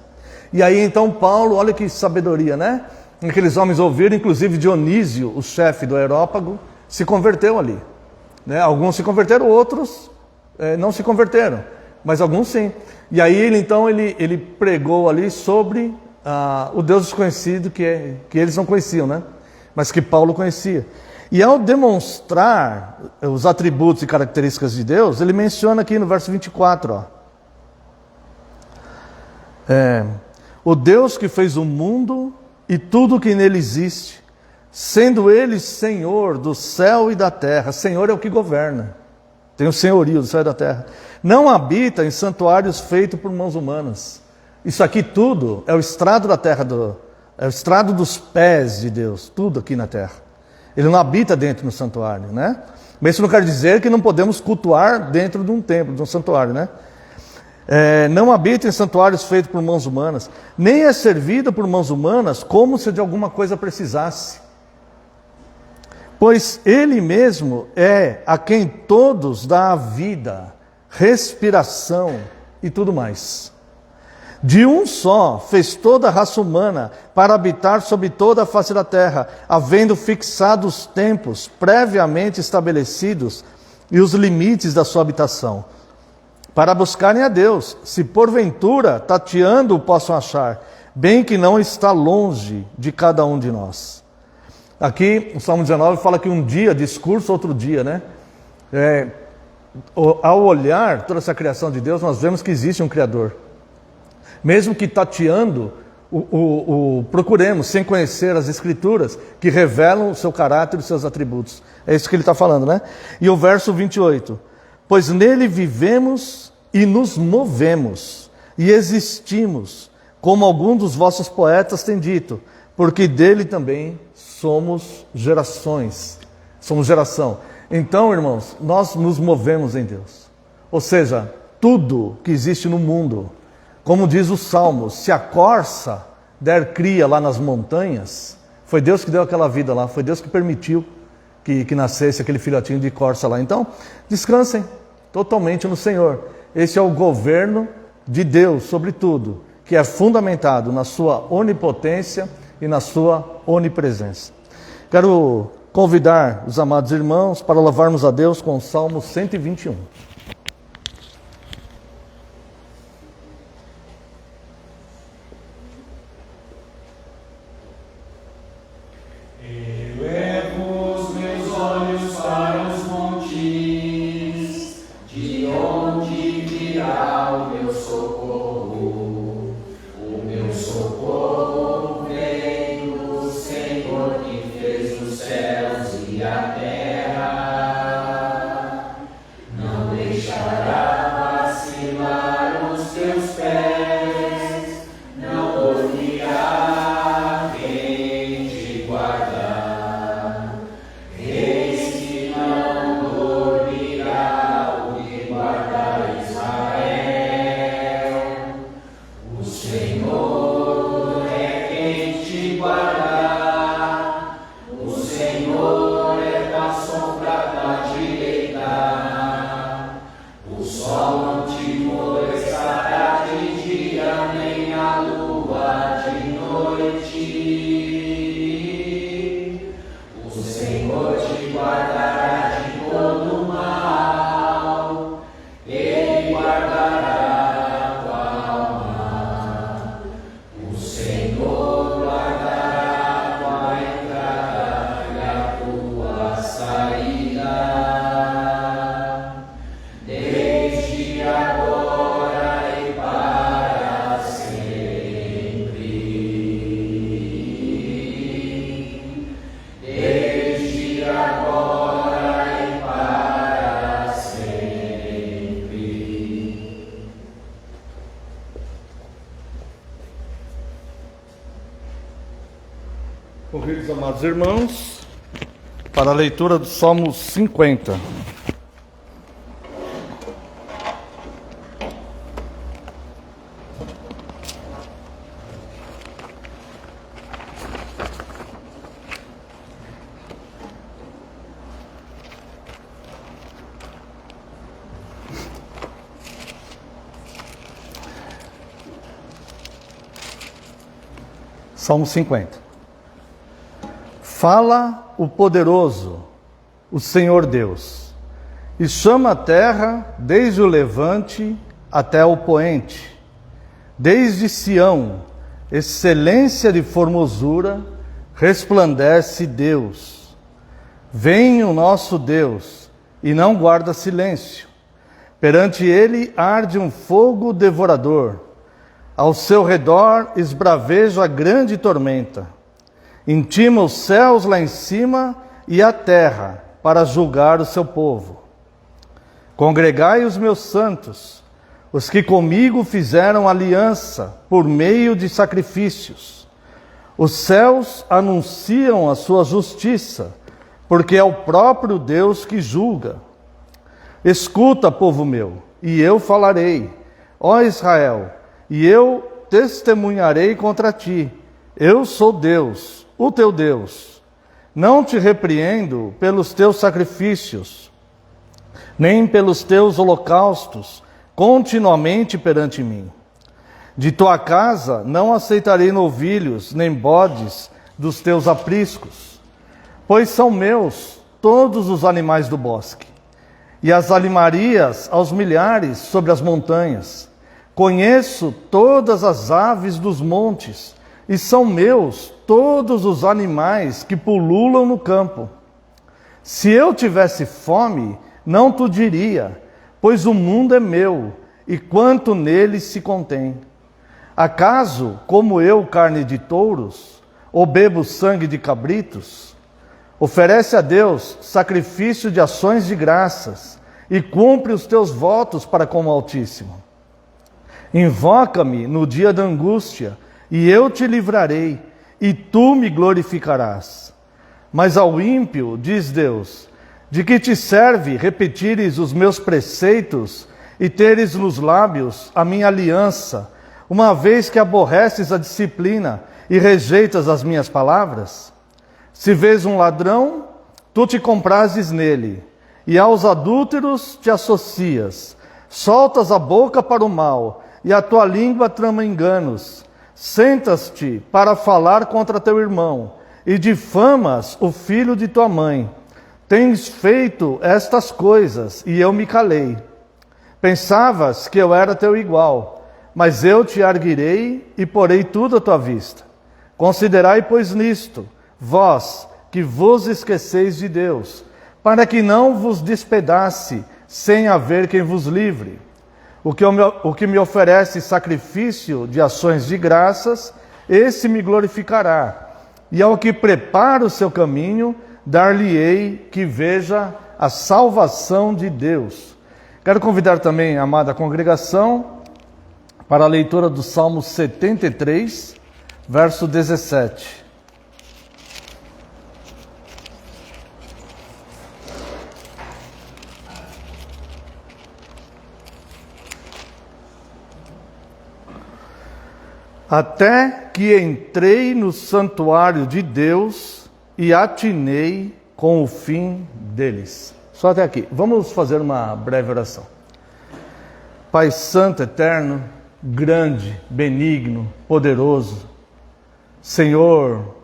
E aí então Paulo, olha que sabedoria, né? Aqueles homens ouviram, inclusive Dionísio, o chefe do Areópago, se converteu ali. Né? Alguns se converteram, outros não se converteram, mas alguns sim. E aí ele pregou ali sobre o Deus desconhecido que eles não conheciam, né? Mas que Paulo conhecia. E ao demonstrar os atributos e características de Deus, ele menciona aqui no verso 24, o Deus que fez o mundo e tudo que nele existe, sendo ele Senhor do céu e da terra. Senhor é o que governa, tem o senhorio do céu e da terra. Não habita em santuários feitos por mãos humanas. Isso aqui tudo é o estrado da terra, é o estrado dos pés de Deus, tudo aqui na terra. Ele não habita dentro do santuário, né? Mas isso não quer dizer que não podemos cultuar dentro de um templo, de um santuário, né? Não habita em santuários feitos por mãos humanas, nem é servido por mãos humanas como se de alguma coisa precisasse. Pois Ele mesmo é a quem todos dá a vida, respiração e tudo mais. De um só fez toda a raça humana para habitar sobre toda a face da terra, havendo fixado os tempos previamente estabelecidos e os limites da sua habitação, para buscarem a Deus, se porventura tateando o possam achar, bem que não está longe de cada um de nós. Aqui, o Salmo 19 fala que um dia discurso, outro dia, né? Ao olhar toda essa criação de Deus, nós vemos que existe um Criador. Mesmo que tateando, procuremos, sem conhecer as Escrituras, que revelam o seu caráter e os seus atributos. É isso que ele está falando, né? E o verso 28. Pois nele vivemos e nos movemos, e existimos, como algum dos vossos poetas tem dito, porque dele também somos gerações. Somos geração. Então, irmãos, nós nos movemos em Deus. Ou seja, tudo que existe no mundo, como diz o Salmo, se a corça der cria lá nas montanhas, foi Deus que deu aquela vida lá, foi Deus que permitiu que nascesse aquele filhotinho de corça lá. Então, descansem totalmente no Senhor. Esse é o governo de Deus sobre tudo, que é fundamentado na sua onipotência e na sua onipresença. Quero convidar os amados irmãos para louvarmos a Deus com o Salmo 121. Convido os amados irmãos para a leitura do Salmo 50. Salmo 50. Fala o poderoso, o Senhor Deus, e chama a terra desde o levante até o poente. Desde Sião, excelência de formosura, resplandece Deus. Vem o nosso Deus, e não guarda silêncio. Perante ele arde um fogo devorador. Ao seu redor esbraveja a grande tormenta. Intima os céus lá em cima e a terra para julgar o seu povo. Congregai os meus santos, os que comigo fizeram aliança por meio de sacrifícios. Os céus anunciam a sua justiça, porque é o próprio Deus que julga. Escuta, povo meu, e eu falarei, ó Israel, e eu testemunharei contra ti. Eu sou Deus, o teu Deus. Não te repreendo pelos teus sacrifícios, nem pelos teus holocaustos, continuamente perante mim. De tua casa não aceitarei novilhos, nem bodes dos teus apriscos, pois são meus todos os animais do bosque, e as alimarias aos milhares sobre as montanhas. Conheço todas as aves dos montes, e são meus todos os animais que pululam no campo. Se eu tivesse fome, não te diria, pois o mundo é meu, e quanto nele se contém. Acaso como eu carne de touros, ou bebo sangue de cabritos? Oferece a Deus sacrifício de ações de graças, e cumpre os teus votos para com o Altíssimo. Invoca-me no dia da angústia, e eu te livrarei, e tu me glorificarás. Mas ao ímpio, diz Deus, de que te serve repetires os meus preceitos e teres nos lábios a minha aliança, uma vez que aborreces a disciplina e rejeitas as minhas palavras? Se vês um ladrão, tu te comprases nele, e aos adúlteros te associas. Soltas a boca para o mal, e a tua língua trama enganos. Sentas-te para falar contra teu irmão, e difamas o filho de tua mãe. Tens feito estas coisas, e eu me calei. Pensavas que eu era teu igual, mas eu te arguirei e porei tudo à tua vista. Considerai, pois, nisto, vós que vos esqueceis de Deus, para que não vos despedace, sem haver quem vos livre. O que me oferece sacrifício de ações de graças, esse me glorificará. E ao que prepara o seu caminho, dar-lhe-ei que veja a salvação de Deus. Quero convidar também a amada congregação para a leitura do Salmo 73, verso 17. Até que entrei no santuário de Deus e atinei com o fim deles. Só até aqui. Vamos fazer uma breve oração. Pai Santo, Eterno, grande, benigno, poderoso, Senhor,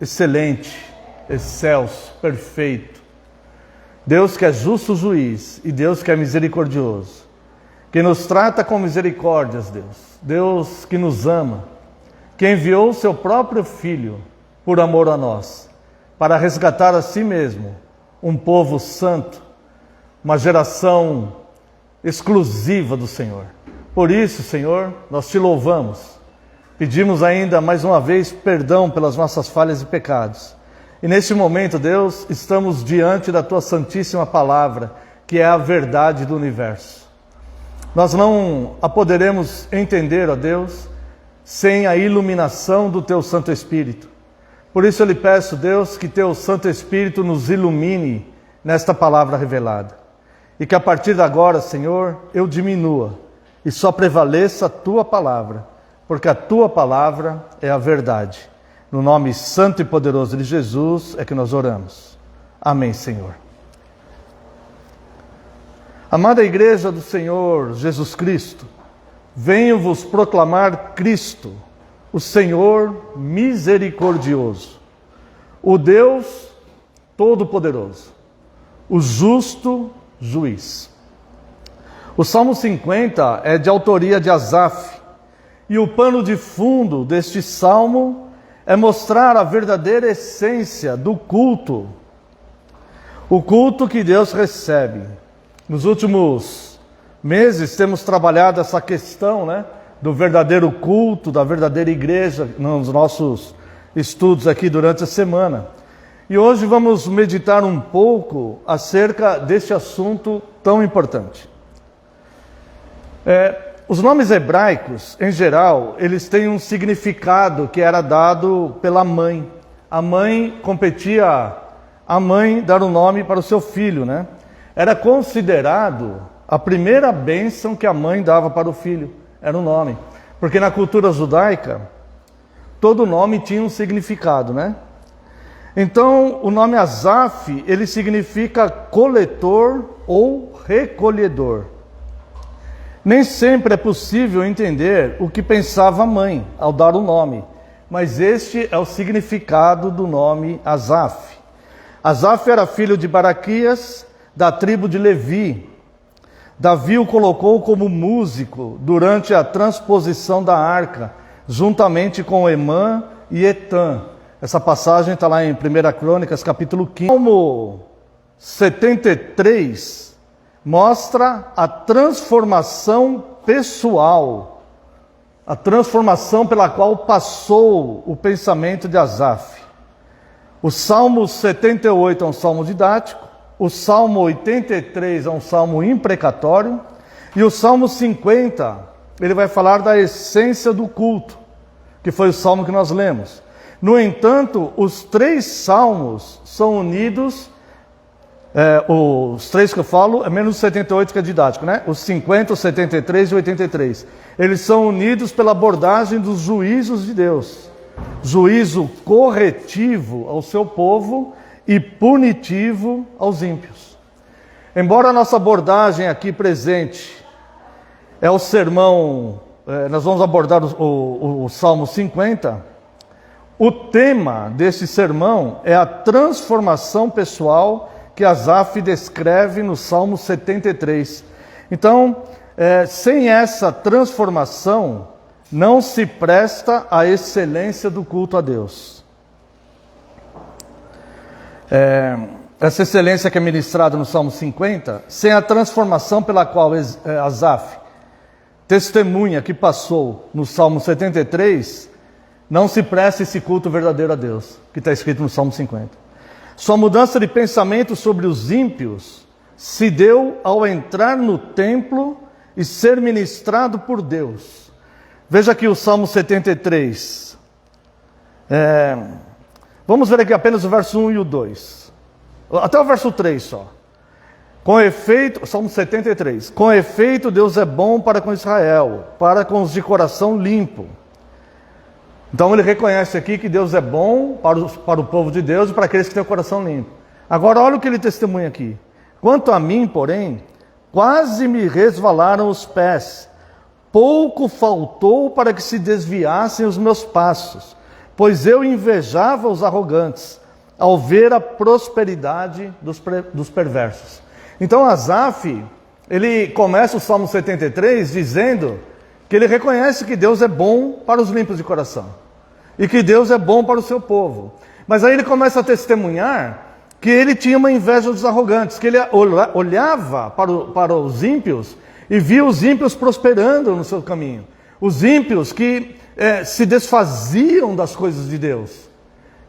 excelente, excelso, perfeito, Deus que é justo juiz e Deus que é misericordioso, que nos trata com misericórdias, Deus que nos ama, que enviou o seu próprio Filho por amor a nós, para resgatar a si mesmo um povo santo, uma geração exclusiva do Senhor. Por isso, Senhor, nós te louvamos. Pedimos ainda mais uma vez perdão pelas nossas falhas e pecados. E neste momento, Deus, estamos diante da tua santíssima palavra, que é a verdade do universo. Nós não a poderemos entender, ó Deus, sem a iluminação do teu Santo Espírito. Por isso eu lhe peço, Deus, que teu Santo Espírito nos ilumine nesta palavra revelada. E que a partir de agora, Senhor, eu diminua e só prevaleça a tua palavra, porque a tua palavra é a verdade. No nome santo e poderoso de Jesus é que nós oramos. Amém, Senhor. Amada Igreja do Senhor Jesus Cristo, venho vos proclamar Cristo, o Senhor misericordioso, o Deus todo-poderoso, o justo juiz. O Salmo 50 é de autoria de Asaf, e o pano de fundo deste salmo é mostrar a verdadeira essência do culto, o culto que Deus recebe. Nos últimos meses temos trabalhado essa questão, do verdadeiro culto, da verdadeira igreja, nos nossos estudos aqui durante a semana. E hoje vamos meditar um pouco acerca deste assunto tão importante. Os nomes hebraicos, em geral, eles têm um significado que era dado pela mãe. A mãe competia a mãe dar um nome para o seu filho, Era considerado a primeira bênção que a mãe dava para o filho, era o nome. Porque na cultura judaica, todo nome tinha um significado, Então, o nome Asaf, ele significa coletor ou recolhedor. Nem sempre é possível entender o que pensava a mãe ao dar o nome, mas este é o significado do nome Asaf. Asaf era filho de Baraquias, da tribo de Levi. Davi o colocou como músico durante a transposição da arca, juntamente com Emã e Etã. Essa passagem está lá em 1 Crônicas, capítulo 15. Salmo 73 mostra a transformação pessoal, a transformação pela qual passou o pensamento de Asaf. O Salmo 78 é um salmo didático, o Salmo 83 é um salmo imprecatório, e o Salmo 50, ele vai falar da essência do culto, que foi o salmo que nós lemos. No entanto, os três salmos são unidos, os três que eu falo, é menos o 78 que é didático, Os 50, o 73 e o 83. Eles são unidos pela abordagem dos juízos de Deus. Juízo corretivo ao seu povo e punitivo aos ímpios. Embora a nossa abordagem aqui presente é o sermão, nós vamos abordar o Salmo 50, o tema desse sermão é a transformação pessoal que Asaf descreve no Salmo 73. Então, sem essa transformação, não se presta à excelência do culto a Deus. Essa excelência que é ministrada no Salmo 50, sem a transformação pela qual Asaf testemunha que passou no Salmo 73, não se presta esse culto verdadeiro a Deus, que está escrito no Salmo 50. Sua mudança de pensamento sobre os ímpios se deu ao entrar no templo e ser ministrado por Deus. Veja aqui o Salmo 73. Vamos ver aqui apenas o verso 1 e o 2. Até o verso 3 só. Com efeito, Salmo 73. Com efeito, Deus é bom para com Israel, para com os de coração limpo. Então ele reconhece aqui que Deus é bom para o povo de Deus e para aqueles que têm o coração limpo. Agora olha o que ele testemunha aqui. Quanto a mim, porém, quase me resvalaram os pés. Pouco faltou para que se desviassem os meus passos, pois eu invejava os arrogantes, ao ver a prosperidade dos perversos. Então Asaf, ele começa o Salmo 73 dizendo que ele reconhece que Deus é bom para os limpos de coração, e que Deus é bom para o seu povo. Mas aí ele começa a testemunhar que ele tinha uma inveja dos arrogantes, que ele olhava para os ímpios e via os ímpios prosperando no seu caminho. Os ímpios que se desfaziam das coisas de Deus,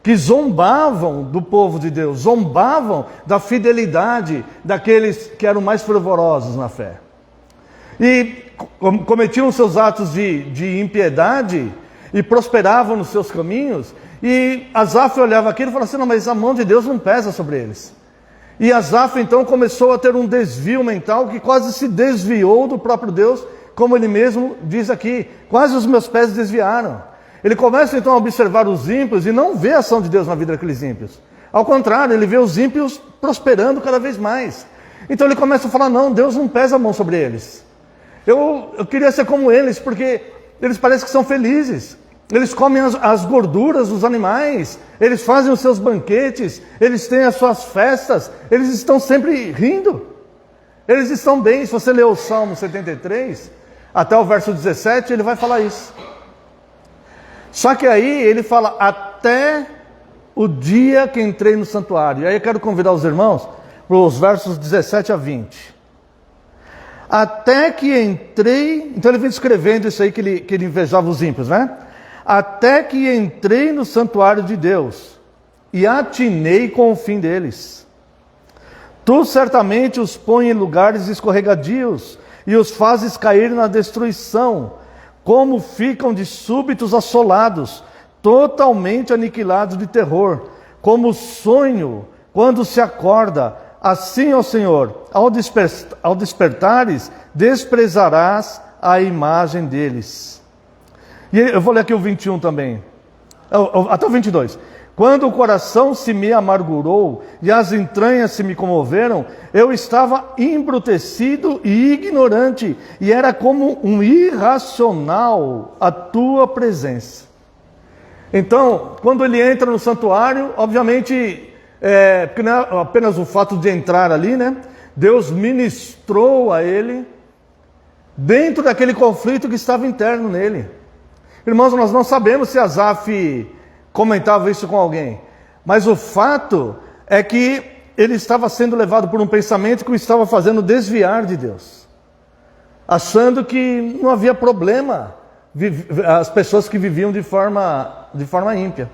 que zombavam do povo de Deus, zombavam da fidelidade daqueles que eram mais fervorosos na fé. E cometiam seus atos de impiedade e prosperavam nos seus caminhos. E Asaf olhava aquilo e falava assim, não, mas a mão de Deus não pesa sobre eles. E Asaf então começou a ter um desvio mental que quase se desviou do próprio Deus, como ele mesmo diz aqui, quase os meus pés desviaram. Ele começa então a observar os ímpios e não vê a ação de Deus na vida daqueles ímpios. Ao contrário, ele vê os ímpios prosperando cada vez mais. Então ele começa a falar, não, Deus não pesa a mão sobre eles. Eu queria ser como eles, porque eles parecem que são felizes. Eles comem as gorduras dos animais, eles fazem os seus banquetes, eles têm as suas festas, eles estão sempre rindo. Eles estão bem. Se você ler o Salmo 73, até o verso 17, ele vai falar isso. Só que aí ele fala, até o dia que entrei no santuário. E aí eu quero convidar os irmãos para os versos 17 a 20. Até que entrei, então ele vem escrevendo isso aí que ele invejava os ímpios, né? Até que entrei no santuário de Deus e atinei com o fim deles. Tu certamente os pões em lugares escorregadios e os fazes cair na destruição, como ficam de súbitos assolados, totalmente aniquilados de terror, como sonho quando se acorda. Assim, ó Senhor, ao despertares, desprezarás a imagem deles. E eu vou ler aqui o 21 também, até o 22. Quando o coração se me amargurou e as entranhas se me comoveram, eu estava embrutecido e ignorante, e era como um irracional a tua presença. Então, quando ele entra no santuário, obviamente, porque não é apenas o fato de entrar ali, né? Deus ministrou a ele dentro daquele conflito que estava interno nele. Irmãos, nós não sabemos se Asaf comentava isso com alguém, mas o fato é que ele estava sendo levado por um pensamento que o estava fazendo desviar de Deus, achando que não havia problema as pessoas que viviam de forma ímpia.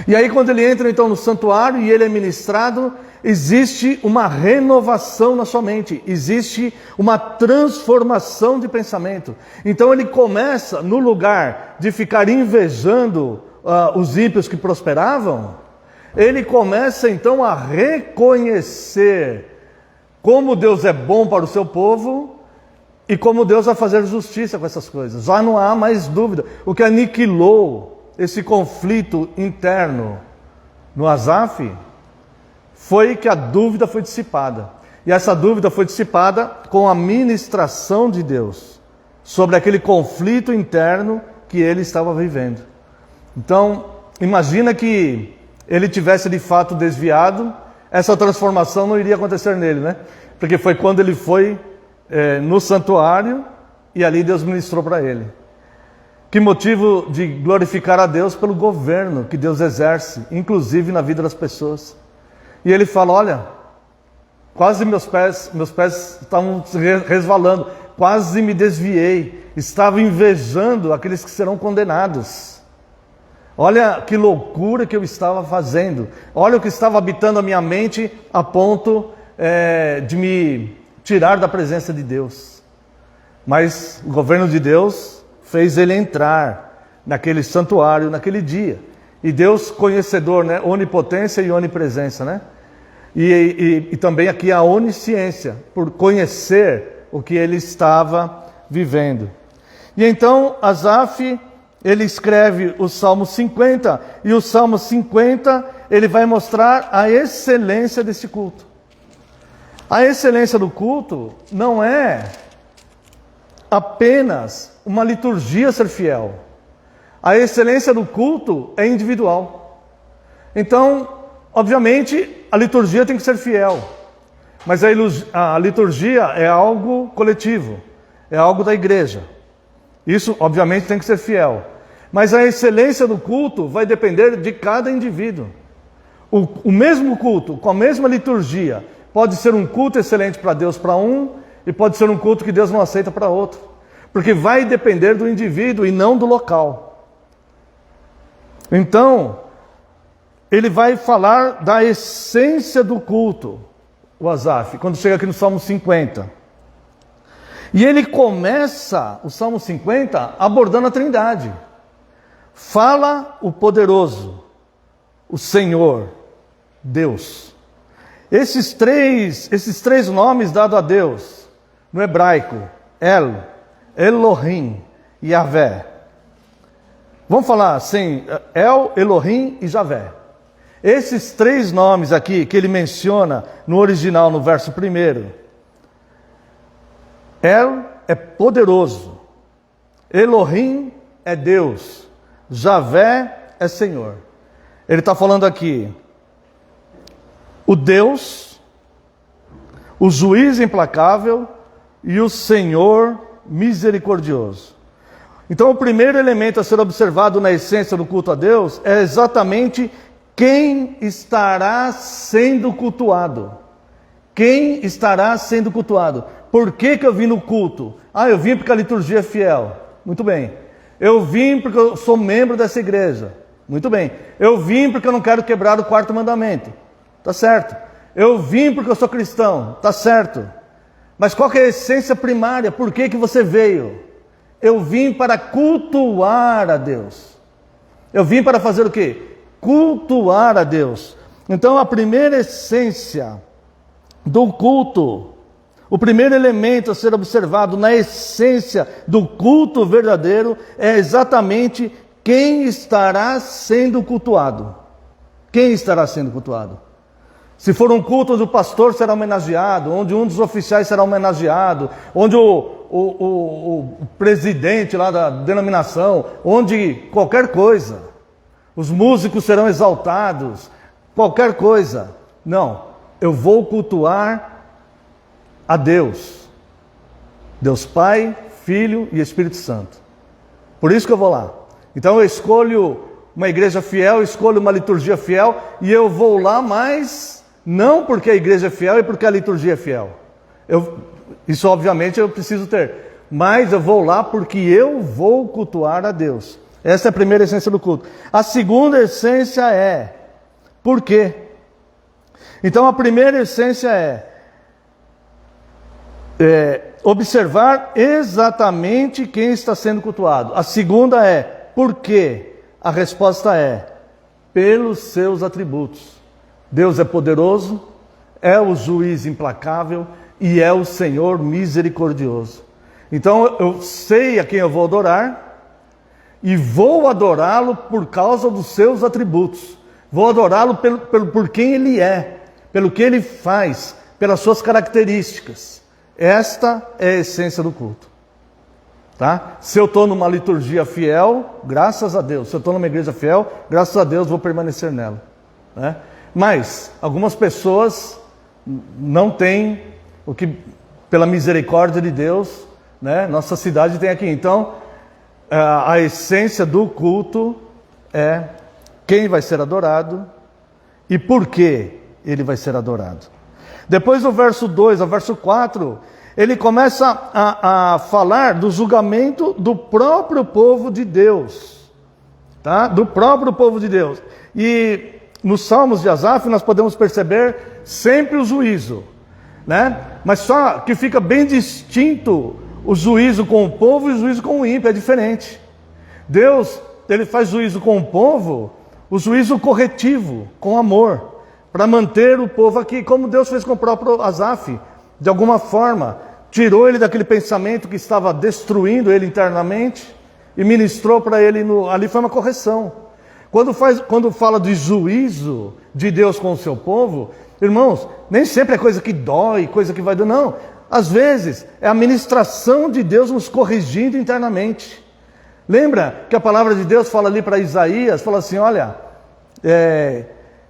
E aí quando ele entra então no santuário e ele é ministrado, existe uma renovação na sua mente, existe uma transformação de pensamento. Então ele começa, no lugar de ficar invejando os ímpios que prosperavam, ele começa então a reconhecer como Deus é bom para o seu povo e como Deus vai fazer justiça com essas coisas. Já não há mais dúvida. O que aniquilou esse conflito interno no Asaf, foi que a dúvida foi dissipada. E essa dúvida foi dissipada com a ministração de Deus sobre aquele conflito interno que ele estava vivendo. Então, imagina que ele tivesse de fato desviado, essa transformação não iria acontecer nele, né? Porque foi quando ele foi no santuário e ali Deus ministrou para ele. Que motivo de glorificar a Deus pelo governo que Deus exerce, inclusive na vida das pessoas. E ele fala, olha, quase meus pés estavam resvalando, quase me desviei, estava invejando aqueles que serão condenados. Olha que loucura que eu estava fazendo, olha o que estava habitando a minha mente a ponto de me tirar da presença de Deus. Mas o governo de Deus fez ele entrar naquele santuário, naquele dia. E Deus conhecedor, né? Onipotência e onipresença, né? E também aqui a onisciência, por conhecer o que ele estava vivendo. E então Asaf, ele escreve o Salmo 50, e o Salmo 50, ele vai mostrar a excelência desse culto. A excelência do culto não é apenas uma liturgia ser fiel. A excelência do culto é individual. Então, obviamente, a liturgia tem que ser fiel. Mas a liturgia é algo coletivo, é algo da igreja. Isso, obviamente, tem que ser fiel. Mas a excelência do culto vai depender de cada indivíduo. O mesmo culto, com a mesma liturgia, pode ser um culto excelente para Deus para um, e pode ser um culto que Deus não aceita para outro. Porque vai depender do indivíduo e não do local. Então, ele vai falar da essência do culto, o Asaf, quando chega aqui no Salmo 50. E ele começa o Salmo 50 abordando a Trindade. Fala o poderoso, o Senhor, Deus. Esses três nomes dados a Deus, no hebraico, Elohim e Yahvé. Vamos falar assim, Elohim e Javé. Esses três nomes aqui que ele menciona no original, no verso 1. El é poderoso, Elohim é Deus, Javé é Senhor. Ele está falando aqui, o Deus, o juiz implacável e o Senhor misericordioso. Então o primeiro elemento a ser observado na essência do culto a Deus é exatamente quem estará sendo cultuado. Quem estará sendo cultuado? Por que eu vim no culto? Eu vim porque a liturgia é fiel. Muito bem. Eu vim porque eu sou membro dessa igreja. Muito bem. Eu vim porque eu não quero quebrar o 4º mandamento. Tá certo. Eu vim porque eu sou cristão. Tá certo. Mas qual que é a essência primária? Por que você veio? Eu vim para cultuar a Deus. Eu vim para fazer o quê? Cultuar a Deus. Então a primeira essência do culto, o primeiro elemento a ser observado na essência do culto verdadeiro é exatamente quem estará sendo cultuado. Quem estará sendo cultuado? Se for um culto onde o pastor será homenageado, onde um dos oficiais será homenageado, onde o presidente lá da denominação, onde qualquer coisa, os músicos serão exaltados, qualquer coisa. Não, eu vou cultuar a Deus. Deus Pai, Filho e Espírito Santo. Por isso que eu vou lá. Então eu escolho uma igreja fiel, escolho uma liturgia fiel, e eu vou lá, mas não porque a igreja é fiel e porque a liturgia é fiel. Isso obviamente eu preciso ter. Mas eu vou lá porque eu vou cultuar a Deus. Essa é a primeira essência do culto. A segunda essência é por quê? Então a primeira essência é observar exatamente quem está sendo cultuado. A segunda é por quê? A resposta é pelos seus atributos. Deus é poderoso, é o juiz implacável e é o Senhor misericordioso. Então eu sei a quem eu vou adorar e vou adorá-lo por causa dos seus atributos. Vou adorá-lo por quem Ele é, pelo que Ele faz, pelas suas características. Esta é a essência do culto. Tá? Se eu estou numa liturgia fiel, graças a Deus. Se eu estou numa igreja fiel, graças a Deus vou permanecer nela. Né? Mas algumas pessoas não têm o que, pela misericórdia de Deus, né, nossa cidade tem aqui. Então, a essência do culto é quem vai ser adorado e por que ele vai ser adorado. Depois do verso 2 ao verso 4, ele começa a falar do julgamento do próprio povo de Deus. Tá? Do próprio povo de Deus. E nos Salmos de Asaf nós podemos perceber sempre o juízo, né? Mas só que fica bem distinto o juízo com o povo e o juízo com o ímpio, é diferente. Deus, ele faz juízo com o povo, o juízo corretivo, com amor, para manter o povo aqui, como Deus fez com o próprio Asaf. De alguma forma, tirou ele daquele pensamento que estava destruindo ele internamente e ministrou para ele, ali foi uma correção. Quando fala de juízo de Deus com o seu povo, irmãos, nem sempre é coisa que dói, coisa que vai doer, não. Às vezes é a ministração de Deus nos corrigindo internamente. Lembra que a palavra de Deus fala ali para Isaías, fala assim, olha,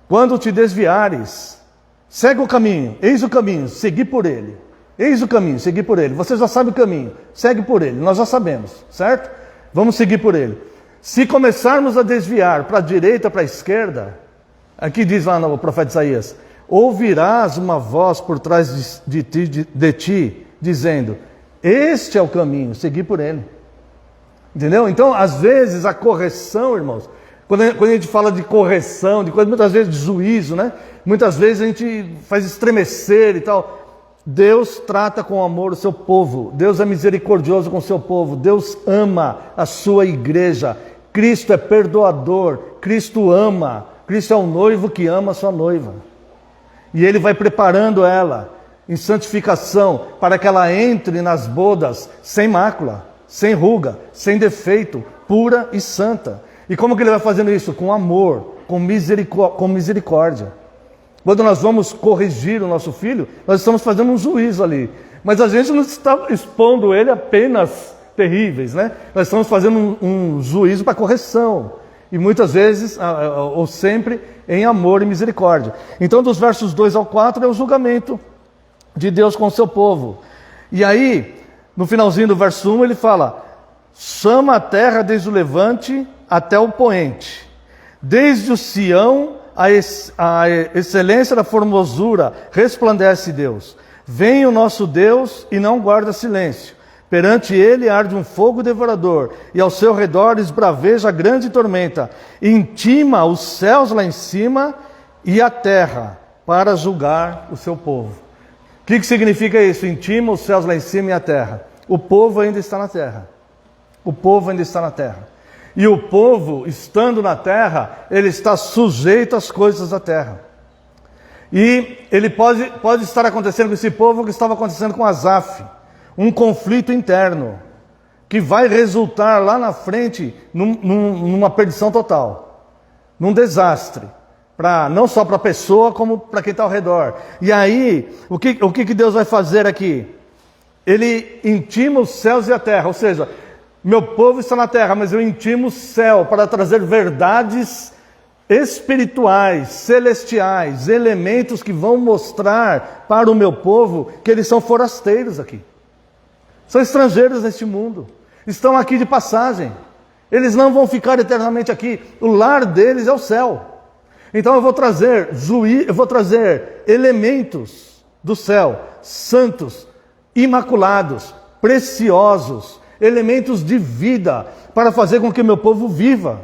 quando te desviares, segue o caminho, eis o caminho, segui por ele. Eis o caminho, segui por ele. Você já sabe o caminho, segue por ele, nós já sabemos, certo? Vamos seguir por ele. Se começarmos a desviar para a direita, para a esquerda, aqui diz lá no profeta Isaías, ouvirás uma voz por trás de ti, dizendo, este é o caminho, segui por ele. Entendeu? Então, às vezes, a correção, irmãos, quando a gente fala de correção, de coisa, muitas vezes de juízo, né? Muitas vezes a gente faz estremecer e tal. Deus trata com amor o seu povo. Deus é misericordioso com o seu povo. Deus ama a sua igreja. Cristo é perdoador. Cristo ama. Cristo é o noivo que ama a sua noiva. E Ele vai preparando ela em santificação para que ela entre nas bodas sem mácula, sem ruga, sem defeito, pura e santa. E como que Ele vai fazendo isso? Com amor, com misericórdia. Quando nós vamos corrigir o nosso filho, nós estamos fazendo um juízo ali. Mas a gente não está expondo ele a penas terríveis, né? Nós estamos fazendo um juízo para correção. E muitas vezes, ou sempre, em amor e misericórdia. Então, dos versos 2 ao 4 é o julgamento de Deus com o seu povo. E aí, no finalzinho do verso 1, ele fala, chama a terra desde o levante até o poente, desde o Sião, a excelência da formosura, resplandece Deus. Vem o nosso Deus e não guarda silêncio. Perante ele arde um fogo devorador, e ao seu redor esbraveja grande tormenta. Intima os céus lá em cima e a terra para julgar o seu povo. O que significa isso? Intima os céus lá em cima e a terra. O povo ainda está na terra. O povo ainda está na terra. E o povo, estando na terra, ele está sujeito às coisas da terra. E ele pode estar acontecendo com esse povo o que estava acontecendo com Asaf. Um conflito interno, que vai resultar lá na frente numa perdição total. Num desastre. Não só para a pessoa, como para quem está ao redor. E aí, o que Deus vai fazer aqui? Ele intima os céus e a terra, ou seja, meu povo está na terra, mas eu intimo o céu para trazer verdades espirituais, celestiais, elementos que vão mostrar para o meu povo que eles são forasteiros aqui. São estrangeiros neste mundo. Estão aqui de passagem. Eles não vão ficar eternamente aqui. O lar deles é o céu. Então eu vou trazer elementos do céu, santos, imaculados, preciosos, elementos de vida, para fazer com que o meu povo viva.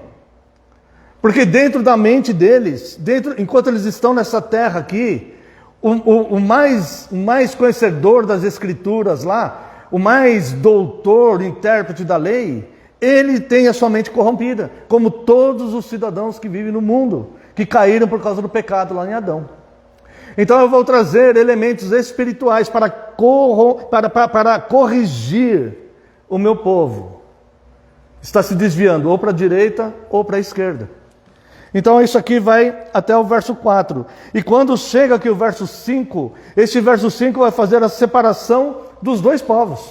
Porque dentro da mente deles, enquanto eles estão nessa terra aqui, o mais conhecedor das escrituras lá, o mais doutor, intérprete da lei, ele tem a sua mente corrompida, como todos os cidadãos que vivem no mundo, que caíram por causa do pecado lá em Adão. Então eu vou trazer elementos espirituais para corrigir o meu povo. Está se desviando ou para a direita ou para a esquerda. Então isso aqui vai até o verso 4. E quando chega aqui o verso 5, este verso 5 vai fazer a separação dos dois povos.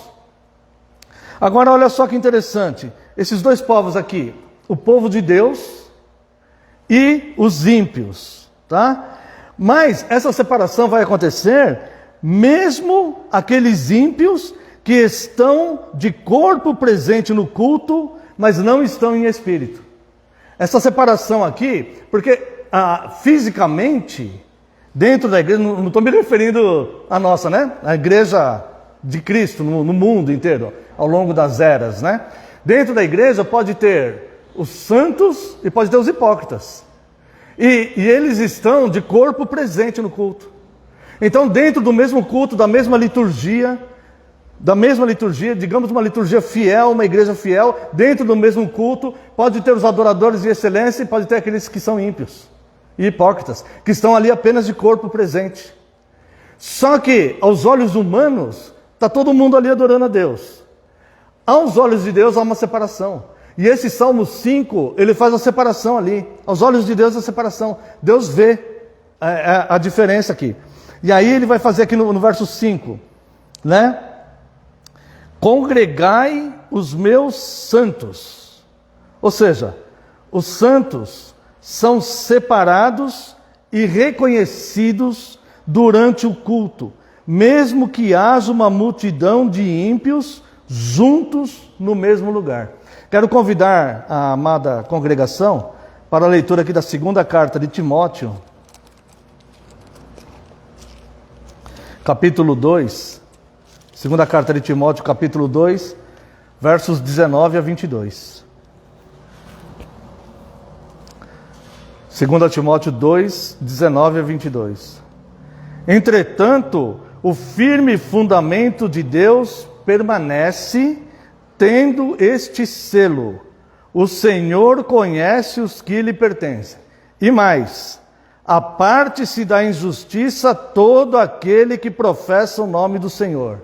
Agora olha só que interessante. Esses dois povos aqui, o povo de Deus e os ímpios, tá? Mas essa separação vai acontecer mesmo aqueles ímpios que estão de corpo presente no culto, mas não estão em espírito. Essa separação aqui, porque fisicamente, dentro da igreja, não estou me referindo à nossa, né? A igreja de Cristo no mundo inteiro, ao longo das eras, né? Dentro da igreja pode ter os santos e pode ter os hipócritas. E eles estão de corpo presente no culto. Então, dentro do mesmo culto, da mesma liturgia, digamos uma liturgia fiel, uma igreja fiel, dentro do mesmo culto, pode ter os adoradores de excelência e pode ter aqueles que são ímpios e hipócritas, que estão ali apenas de corpo presente. Só que, aos olhos humanos, está todo mundo ali adorando a Deus. Aos olhos de Deus há uma separação. E esse Salmo 5, ele faz a separação ali. Aos olhos de Deus a separação. Deus vê a diferença aqui. E aí ele vai fazer aqui no verso 5, né? Congregai os meus santos. Ou seja, os santos são separados e reconhecidos durante o culto, mesmo que haja uma multidão de ímpios juntos no mesmo lugar. Quero convidar a amada congregação para a leitura aqui da segunda carta de Timóteo, capítulo 2, segunda carta de Timóteo, capítulo 2, versos 19 a 22. 2 Timóteo 2, 19 a 22. Entretanto, o firme fundamento de Deus permanece, tendo este selo: o Senhor conhece os que lhe pertencem. E mais, aparte-se da injustiça todo aquele que professa o nome do Senhor.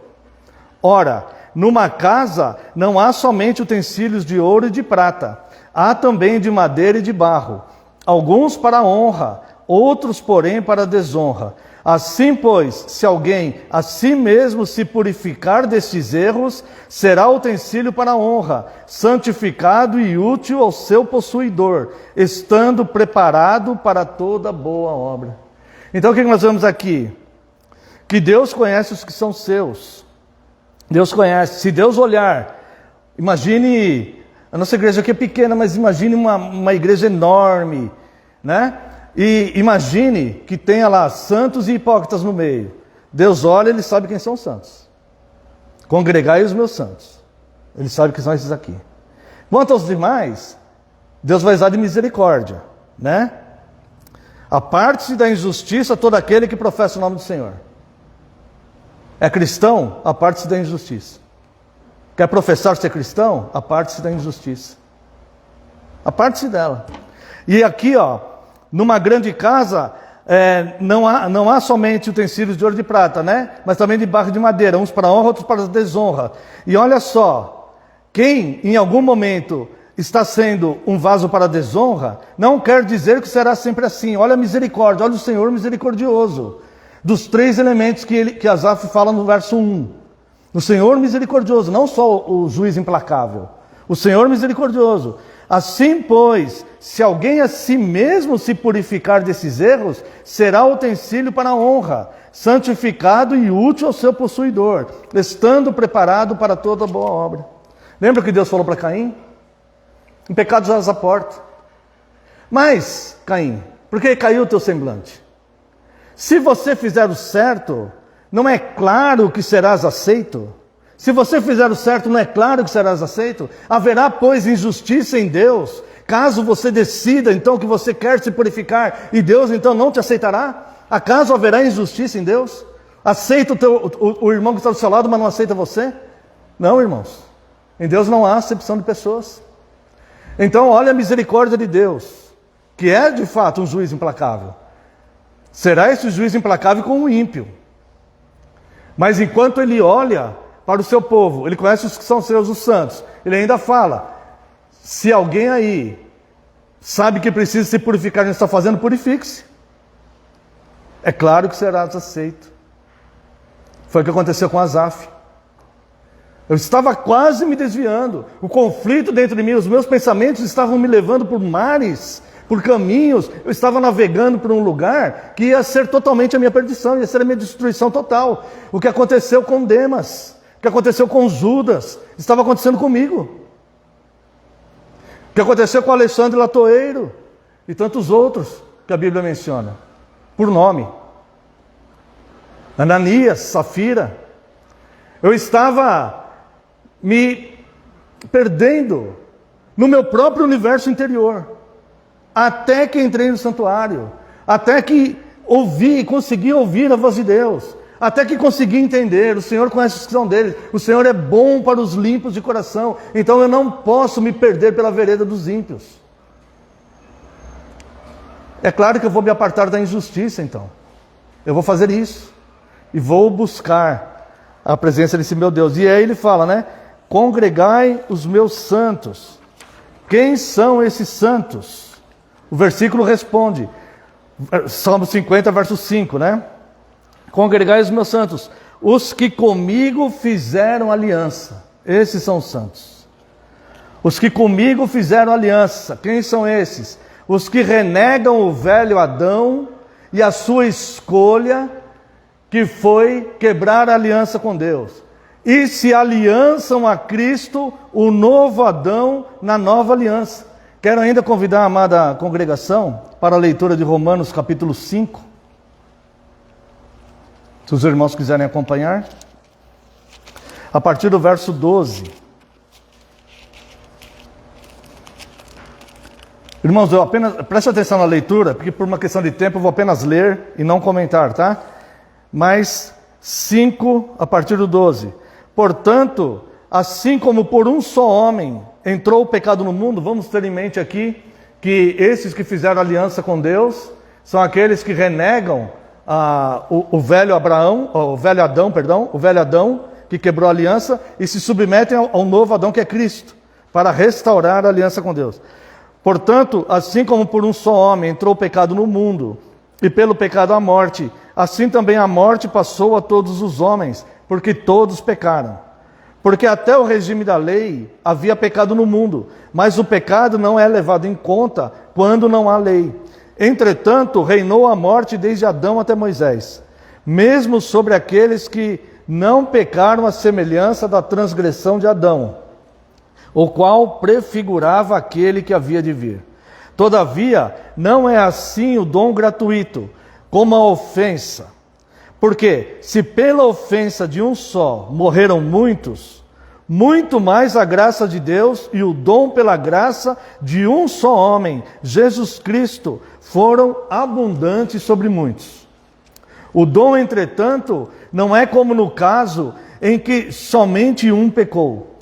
Ora, numa casa não há somente utensílios de ouro e de prata, há também de madeira e de barro, alguns para a honra, outros, porém, para a desonra. Assim, pois, se alguém a si mesmo se purificar destes erros, será utensílio para a honra, santificado e útil ao seu possuidor, estando preparado para toda boa obra. Então o que nós vemos aqui? Que Deus conhece os que são seus. Deus conhece. Se Deus olhar, imagine, a nossa igreja aqui é pequena, mas imagine uma igreja enorme, né? E imagine que tenha lá santos e hipócritas no meio. Deus olha, Ele sabe quem são os santos. Congregai os meus santos. Ele sabe que são esses aqui. Quanto aos demais, Deus vai usar de misericórdia, né? Aparte-se da injustiça todo aquele que professa o nome do Senhor. É cristão? Aparte-se da injustiça. Quer professar ser cristão? Aparte-se da injustiça. Aparte-se dela. E aqui, numa grande casa, não há somente utensílios de ouro e de prata, né? Mas também de barro e de madeira, uns para honra, outros para desonra. E olha só, quem em algum momento está sendo um vaso para desonra, não quer dizer que será sempre assim. Olha a misericórdia, olha o Senhor misericordioso. Dos três elementos que Asaf fala no verso 1. O Senhor misericordioso, não só o juiz implacável. O Senhor misericordioso. Assim, pois, se alguém a si mesmo se purificar desses erros, será utensílio para a honra, santificado e útil ao seu possuidor, estando preparado para toda boa obra. Lembra que Deus falou para Caim? Em pecado já a porta. Mas, Caim, por que caiu o teu semblante? Se você fizer o certo, não é claro que serás aceito? Se você fizer o certo, não é claro que serás aceito? Haverá, pois, injustiça em Deus, caso você decida, então, que você quer se purificar, e Deus, então, não te aceitará? Acaso haverá injustiça em Deus? Aceita o irmão que está do seu lado, mas não aceita você? Não, irmãos. Em Deus não há acepção de pessoas. Então, olha a misericórdia de Deus, que é, de fato, um juiz implacável. Será esse juiz implacável com o ímpio. Mas enquanto ele olha para o seu povo, ele conhece os que são seus, os santos, ele ainda fala: se alguém aí sabe que precisa se purificar, não está fazendo, purifique-se. É claro que serás aceito. Foi o que aconteceu com Asaf. Eu estava quase me desviando. O conflito dentro de mim, os meus pensamentos estavam me levando por mares, por caminhos. Eu estava navegando por um lugar que ia ser totalmente a minha perdição, ia ser a minha destruição total. O que aconteceu com Demas, o que aconteceu com Judas, estava acontecendo comigo. O que aconteceu com Alexandre Latoeiro e tantos outros que a Bíblia menciona, por nome. Ananias, Safira. Eu estava me perdendo no meu próprio universo interior, até que entrei no santuário, até que consegui ouvir a voz de Deus, até que consegui entender. O Senhor conhece os que são deles, o Senhor é bom para os limpos de coração, então eu não posso me perder pela vereda dos ímpios. É claro que eu vou me apartar da injustiça, então eu vou fazer isso, e vou buscar a presença desse meu Deus. E aí ele fala, né? Congregai os meus santos. Quem são esses santos? O versículo responde, Salmo 50, verso 5, né? Congregai os meus santos, os que comigo fizeram aliança. Esses são os santos. Os que comigo fizeram aliança. Quem são esses? Os que renegam o velho Adão e a sua escolha, que foi quebrar a aliança com Deus. E se aliançam a Cristo, o novo Adão, na nova aliança. Quero ainda convidar a amada congregação para a leitura de Romanos capítulo 5. Se os irmãos quiserem acompanhar. A partir do verso 12. Irmãos, preste atenção na leitura, porque por uma questão de tempo eu vou apenas ler e não comentar, tá? Mas 5, a partir do 12. Portanto, assim como por um só homem entrou o pecado no mundo, vamos ter em mente aqui que esses que fizeram aliança com Deus são aqueles que renegam o velho Adão, que quebrou a aliança, e se submetem ao novo Adão, que é Cristo, para restaurar a aliança com Deus. Portanto, assim como por um só homem entrou o pecado no mundo, e pelo pecado a morte, assim também a morte passou a todos os homens, porque todos pecaram. Porque até o regime da lei havia pecado no mundo, mas o pecado não é levado em conta quando não há lei. Entretanto, reinou a morte desde Adão até Moisés, mesmo sobre aqueles que não pecaram à semelhança da transgressão de Adão, o qual prefigurava aquele que havia de vir. Todavia, não é assim o dom gratuito, como a ofensa. Porque, se pela ofensa de um só morreram muitos, muito mais a graça de Deus e o dom pela graça de um só homem, Jesus Cristo, foram abundantes sobre muitos. O dom, entretanto, não é como no caso em que somente um pecou.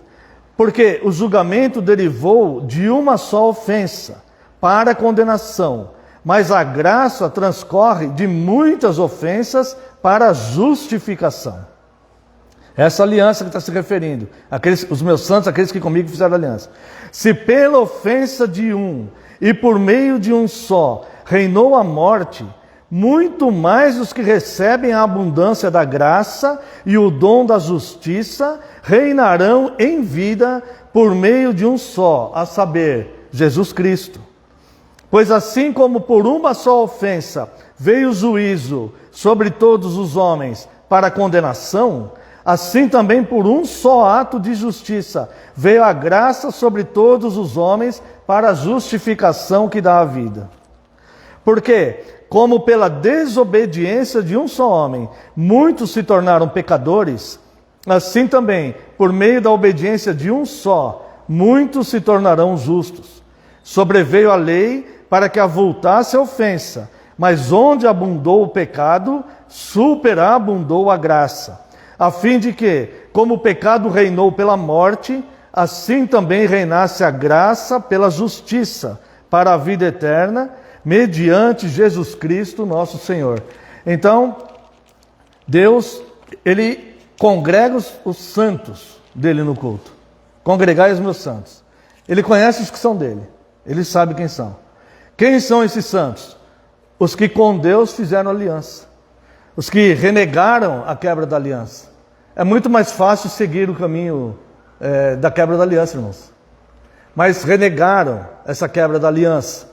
Porque o julgamento derivou de uma só ofensa, para a condenação, mas a graça transcorre de muitas ofensas para a justificação. Essa aliança que está se referindo, os meus santos, aqueles que comigo fizeram aliança. Se pela ofensa de um e por meio de um só reinou a morte, muito mais os que recebem a abundância da graça e o dom da justiça reinarão em vida por meio de um só, a saber, Jesus Cristo. Pois assim como por uma só ofensa veio o juízo sobre todos os homens para a condenação, assim também por um só ato de justiça veio a graça sobre todos os homens para a justificação que dá a vida. Porque, como pela desobediência de um só homem, muitos se tornaram pecadores, assim também, por meio da obediência de um só, muitos se tornarão justos. Sobreveio a lei para que avultasse a ofensa, mas onde abundou o pecado, superabundou a graça, a fim de que, como o pecado reinou pela morte, assim também reinasse a graça pela justiça, para a vida eterna, mediante Jesus Cristo, nosso Senhor. Então, Deus, Ele congrega os santos dele no culto. Congregai os meus santos. Ele conhece os que são dele. Ele sabe quem são. Quem são esses santos? Os que com Deus fizeram aliança. Os que renegaram a quebra da aliança. É muito mais fácil seguir o caminho da quebra da aliança, irmãos. Mas renegaram essa quebra da aliança.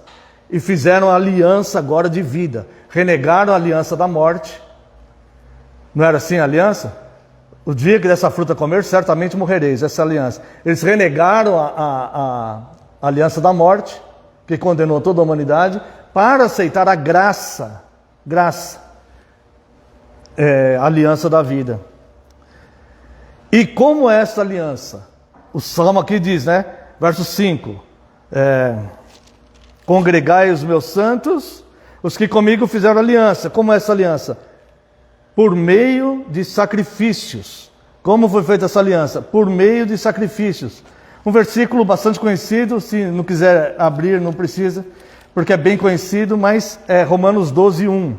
E fizeram a aliança agora de vida. Renegaram a aliança da morte. Não era assim a aliança? O dia que dessa fruta comer, certamente morrereis. Essa aliança. Eles renegaram a aliança da morte, que condenou toda a humanidade, para aceitar a graça. A aliança da vida. E como é essa aliança? O Salmo aqui diz, né? Verso 5. Congregai os meus santos, os que comigo fizeram aliança. Como é essa aliança? Por meio de sacrifícios. Como foi feita essa aliança? Por meio de sacrifícios. Um versículo bastante conhecido, se não quiser abrir, não precisa, porque é bem conhecido, mas é Romanos 12, 1.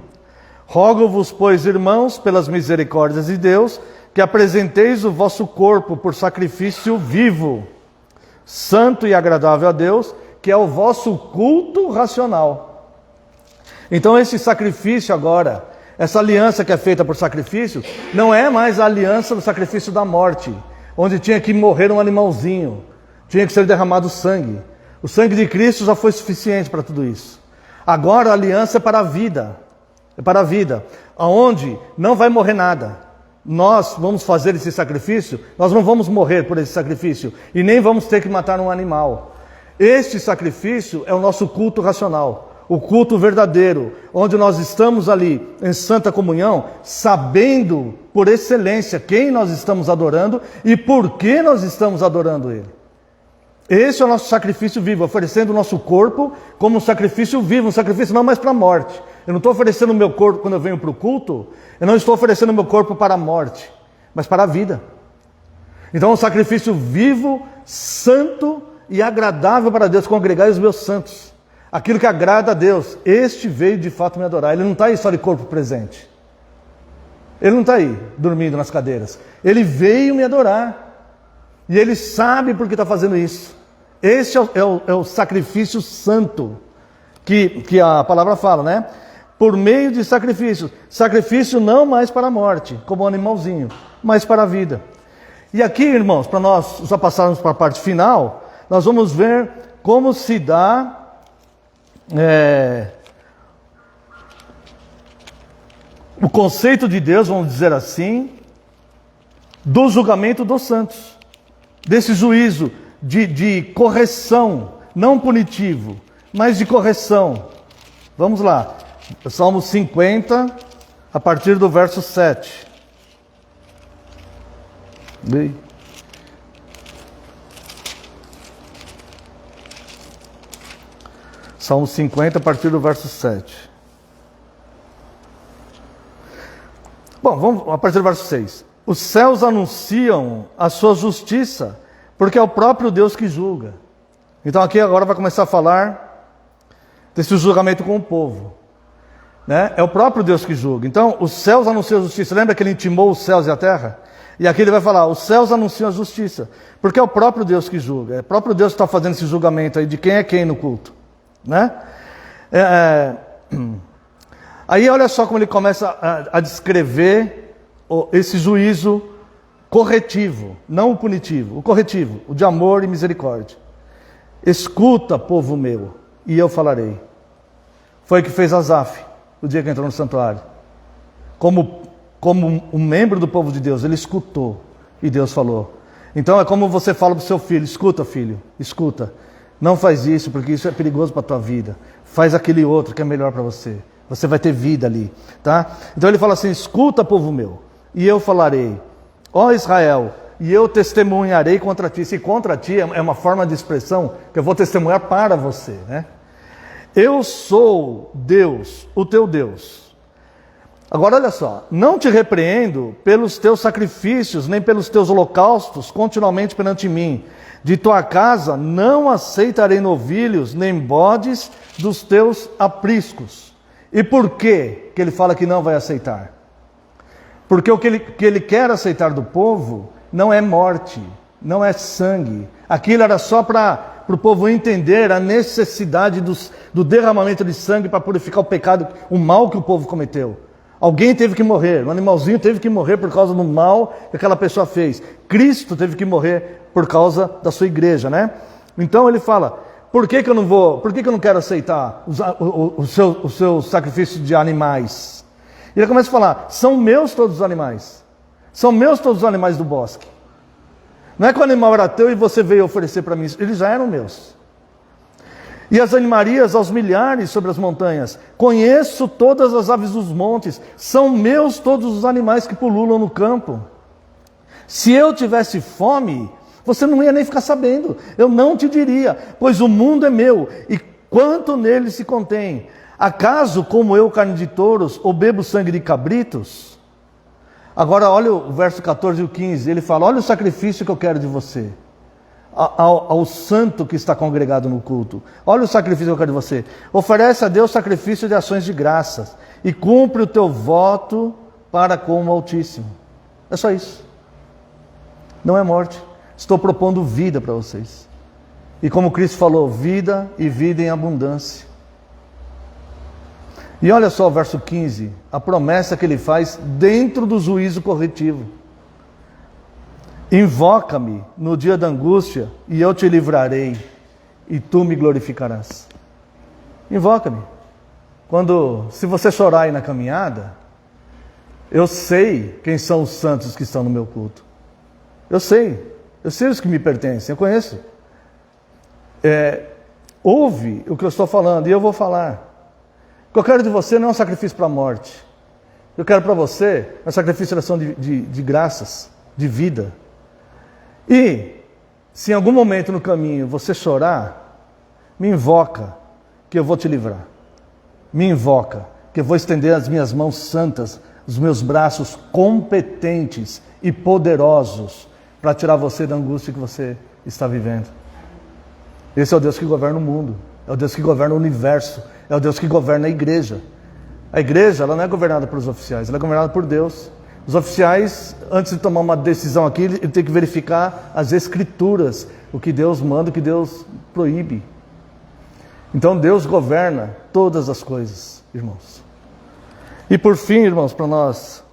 Rogo-vos, pois, irmãos, pelas misericórdias de Deus, que apresenteis o vosso corpo por sacrifício vivo, santo e agradável a Deus, que é o vosso culto racional. Então esse sacrifício agora, essa aliança que é feita por sacrifício, não é mais a aliança do sacrifício da morte, onde tinha que morrer um animalzinho, tinha que ser derramado sangue. O sangue de Cristo já foi suficiente para tudo isso. Agora a aliança é para a vida. É para a vida, onde não vai morrer nada. Nós vamos fazer esse sacrifício, nós não vamos morrer por esse sacrifício, e nem vamos ter que matar um animal. Este sacrifício é o nosso culto racional, o culto verdadeiro, onde nós estamos ali em santa comunhão, sabendo por excelência quem nós estamos adorando e por que nós estamos adorando Ele. Esse é o nosso sacrifício vivo, oferecendo o nosso corpo como um sacrifício vivo, um sacrifício não mais para a morte. Eu não estou oferecendo o meu corpo quando eu venho para o culto, eu não estou oferecendo o meu corpo para a morte, mas para a vida. Então é um sacrifício vivo, santo e agradável para Deus. Congregai os meus santos. Aquilo que agrada a Deus. Este veio de fato me adorar. Ele não está aí só de corpo presente. Ele não está aí dormindo nas cadeiras. Ele veio me adorar. E ele sabe por que está fazendo isso. Este é o sacrifício santo que a palavra fala, né? Por meio de sacrifícios. Sacrifício não mais para a morte, como um animalzinho, mas para a vida. E aqui, irmãos, para nós já passarmos para a parte final, nós vamos ver como se dá o conceito de Deus, vamos dizer assim, do julgamento dos santos. Desse juízo de correção, não punitivo, mas de correção. Vamos lá. Salmo 50, a partir do verso 7. Bem. Salmo 50, a partir do verso 7. Bom, vamos a partir do verso 6. Os céus anunciam a sua justiça, porque é o próprio Deus que julga. Então aqui agora vai começar a falar desse julgamento com o povo. Né? É o próprio Deus que julga. Então, os céus anunciam a justiça. Lembra que ele intimou os céus e a terra? E aqui ele vai falar, os céus anunciam a justiça. Porque é o próprio Deus que julga. É o próprio Deus que está fazendo esse julgamento aí de quem é quem no culto. Né? Aí olha só como ele começa a descrever esse juízo corretivo, não o punitivo. O corretivo, o de amor e misericórdia. Escuta, povo meu, e eu falarei. Foi o que fez Asaf. O dia que entrou no santuário. Como um membro do povo de Deus, ele escutou. E Deus falou. Então é como você fala para o seu filho. Escuta, filho, escuta. Não faz isso, porque isso é perigoso para a tua vida. Faz aquele outro que é melhor para você. Você vai ter vida ali. Tá? Então ele fala assim, escuta, povo meu, e eu falarei. Ó Israel, e eu testemunharei contra ti. Se contra ti é uma forma de expressão que eu vou testemunhar para você, né? Eu sou Deus, o teu Deus. Agora olha só, não te repreendo pelos teus sacrifícios, nem pelos teus holocaustos continuamente perante mim. De tua casa não aceitarei novilhos, nem bodes dos teus apriscos. E por que ele fala que não vai aceitar? Porque o que ele quer aceitar do povo não é morte, não é sangue. Aquilo era só para o povo entender a necessidade do derramamento de sangue para purificar o pecado, o mal que o povo cometeu. Alguém teve que morrer, um animalzinho teve que morrer por causa do mal que aquela pessoa fez. Cristo teve que morrer por causa da sua igreja, né? Então ele fala, por que eu não quero aceitar o seu sacrifício de animais? E ele começa a falar, são meus todos os animais. São meus todos os animais do bosque. Não é que o animal era teu e você veio oferecer para mim, eles já eram meus. E as animarias aos milhares sobre as montanhas. Conheço todas as aves dos montes. São meus todos os animais que pululam no campo. Se eu tivesse fome, você não ia nem ficar sabendo. Eu não te diria, pois o mundo é meu e quanto nele se contém. Acaso como eu carne de touros ou bebo sangue de cabritos? Agora olha o verso 14 e o 15. Ele fala, olha o sacrifício que eu quero de você. Ao santo que está congregado no culto. Olha o sacrifício que eu quero de você. Oferece a Deus sacrifício de ações de graças e cumpre o teu voto para com o Altíssimo. É só isso. Não é morte. Estou propondo vida para vocês. E como Cristo falou, vida e vida em abundância. E olha só o verso 15, a promessa que ele faz dentro do juízo corretivo. Invoca-me no dia da angústia e eu te livrarei e tu me glorificarás. Invoca-me. Se você chorar aí na caminhada, eu sei quem são os santos que estão no meu culto. Eu sei os que me pertencem, eu conheço. Ouve o que eu estou falando e eu vou falar. O que eu quero de você não é um sacrifício para a morte. O que eu quero para você é um sacrifício de ação de graças, de vida. E, se em algum momento no caminho você chorar, me invoca, que eu vou te livrar. Me invoca, que eu vou estender as minhas mãos santas, os meus braços competentes e poderosos, para tirar você da angústia que você está vivendo. Esse é o Deus que governa o mundo, é o Deus que governa o universo, é o Deus que governa a igreja. A igreja, ela não é governada pelos oficiais, ela é governada por Deus. Os oficiais, antes de tomar uma decisão aqui, ele tem que verificar as escrituras, o que Deus manda, o que Deus proíbe. Então Deus governa todas as coisas, irmãos. E por fim, irmãos, para nós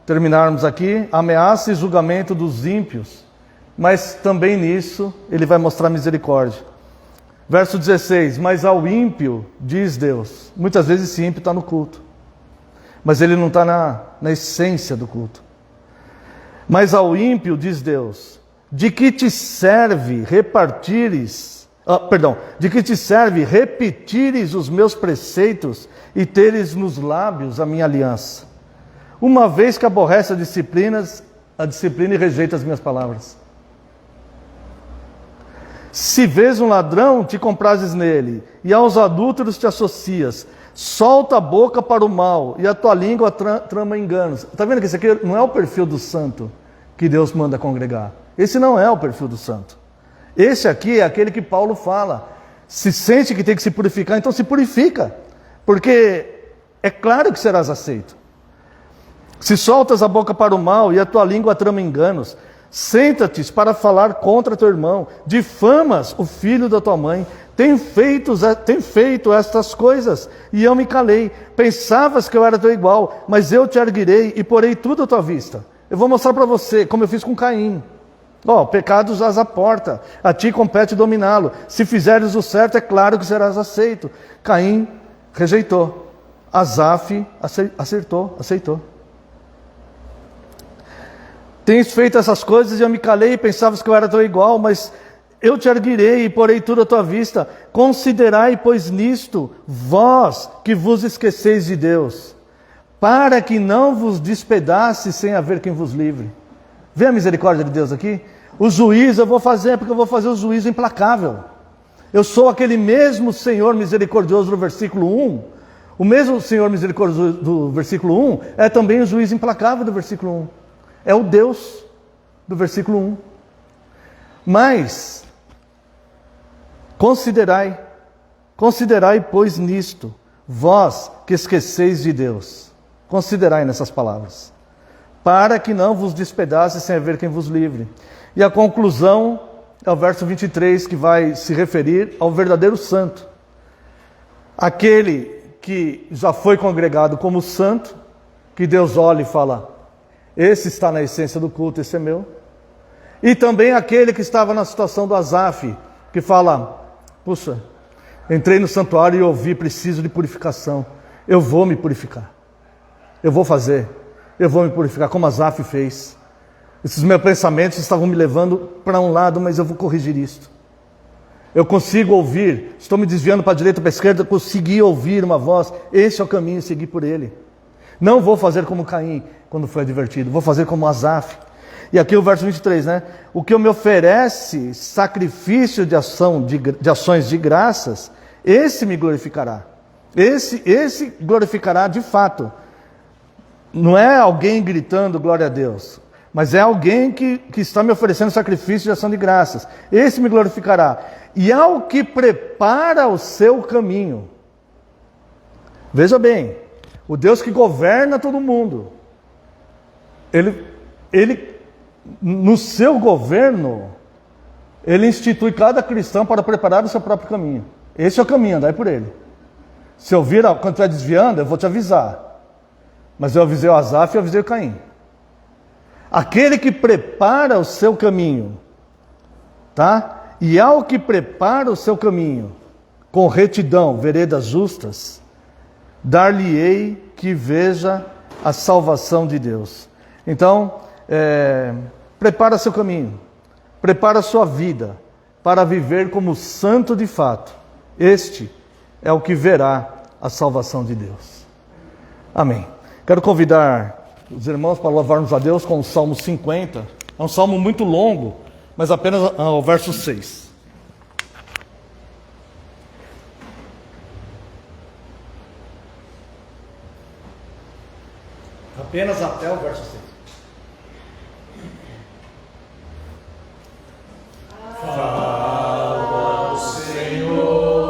terminarmos aqui, ameaça e julgamento dos ímpios, mas também nisso ele vai mostrar misericórdia. Verso 16, mas ao ímpio, diz Deus, muitas vezes esse ímpio está no culto. Mas ele não está na essência do culto. Mas ao ímpio, diz Deus, de que te serve repetires os meus preceitos e teres nos lábios a minha aliança, uma vez que aborrece a disciplina e rejeita as minhas palavras. Se vês um ladrão, te comprases nele, e aos adúlteros te associas. Solta a boca para o mal, e a tua língua trama enganos. Está vendo que esse aqui não é o perfil do santo que Deus manda congregar. Esse não é o perfil do santo. Esse aqui é aquele que Paulo fala. Se sente que tem que se purificar, então se purifica. Porque é claro que serás aceito. Se soltas a boca para o mal, e a tua língua trama enganos. Senta-te para falar contra teu irmão, difamas o filho da tua mãe, tem feito estas coisas, e eu me calei. Pensavas que eu era teu igual, mas eu te erguirei e porei tudo à tua vista. Eu vou mostrar para você, como eu fiz com Caim. Pecados jaz à porta, a ti compete dominá-lo. Se fizeres o certo, é claro que serás aceito. Caim rejeitou, Asaf aceitou. Tens feito essas coisas e eu me calei e pensavas que eu era teu igual, mas eu te erguirei e porei tudo à tua vista. Considerai, pois, nisto, vós que vos esqueceis de Deus, para que não vos despedace sem haver quem vos livre. Vê a misericórdia de Deus aqui? O juízo eu vou fazer, porque eu vou fazer o juízo implacável. Eu sou aquele mesmo Senhor misericordioso do versículo 1. O mesmo Senhor misericordioso do versículo 1 é também o juiz implacável do versículo 1. É o Deus do versículo 1. Mas, considerai, pois, nisto, vós que esqueceis de Deus. Considerai nessas palavras. para que não vos despedace sem haver quem vos livre. E a conclusão é o verso 23, que vai se referir ao verdadeiro santo. Aquele que já foi congregado como santo, que Deus olha e fala, esse está na essência do culto, esse é meu. E também aquele que estava na situação do Asaf, que fala, puxa, entrei no santuário e ouvi, preciso de purificação. Eu vou me purificar. Eu vou fazer. Eu vou me purificar, como Asaf fez. Esses meus pensamentos estavam me levando para um lado, mas eu vou corrigir isto. Eu consigo ouvir, estou me desviando para a direita, para a esquerda, consegui ouvir uma voz, esse é o caminho, seguir por ele. Não vou fazer como Caim, quando foi advertido, vou fazer como Asaf. E aqui o verso 23, né? O que me oferece sacrifício de ações de graças, esse me glorificará. Esse glorificará de fato. Não é alguém gritando glória a Deus, mas é alguém que está me oferecendo sacrifício de ação de graças. Esse me glorificará. E ao que prepara o seu caminho. Veja bem, o Deus que governa todo mundo, ele no seu governo, ele institui cada cristão para preparar o seu próprio caminho. Esse é o caminho, andai por ele. Se eu vir quando estiver desviando, eu vou te avisar. Mas eu avisei o Asaf e eu avisei o Caim. Aquele que prepara o seu caminho, tá? E ao que prepara o seu caminho, com retidão, veredas justas, dar-lhe-ei que veja a salvação de Deus. Então, prepara seu caminho, prepara sua vida para viver como santo de fato. Este é o que verá a salvação de Deus. Amém. Quero convidar os irmãos para louvarmos a Deus com o Salmo 50. É um salmo muito longo, mas apenas ao verso 6. Apenas até o verso 6. Fala, Senhor.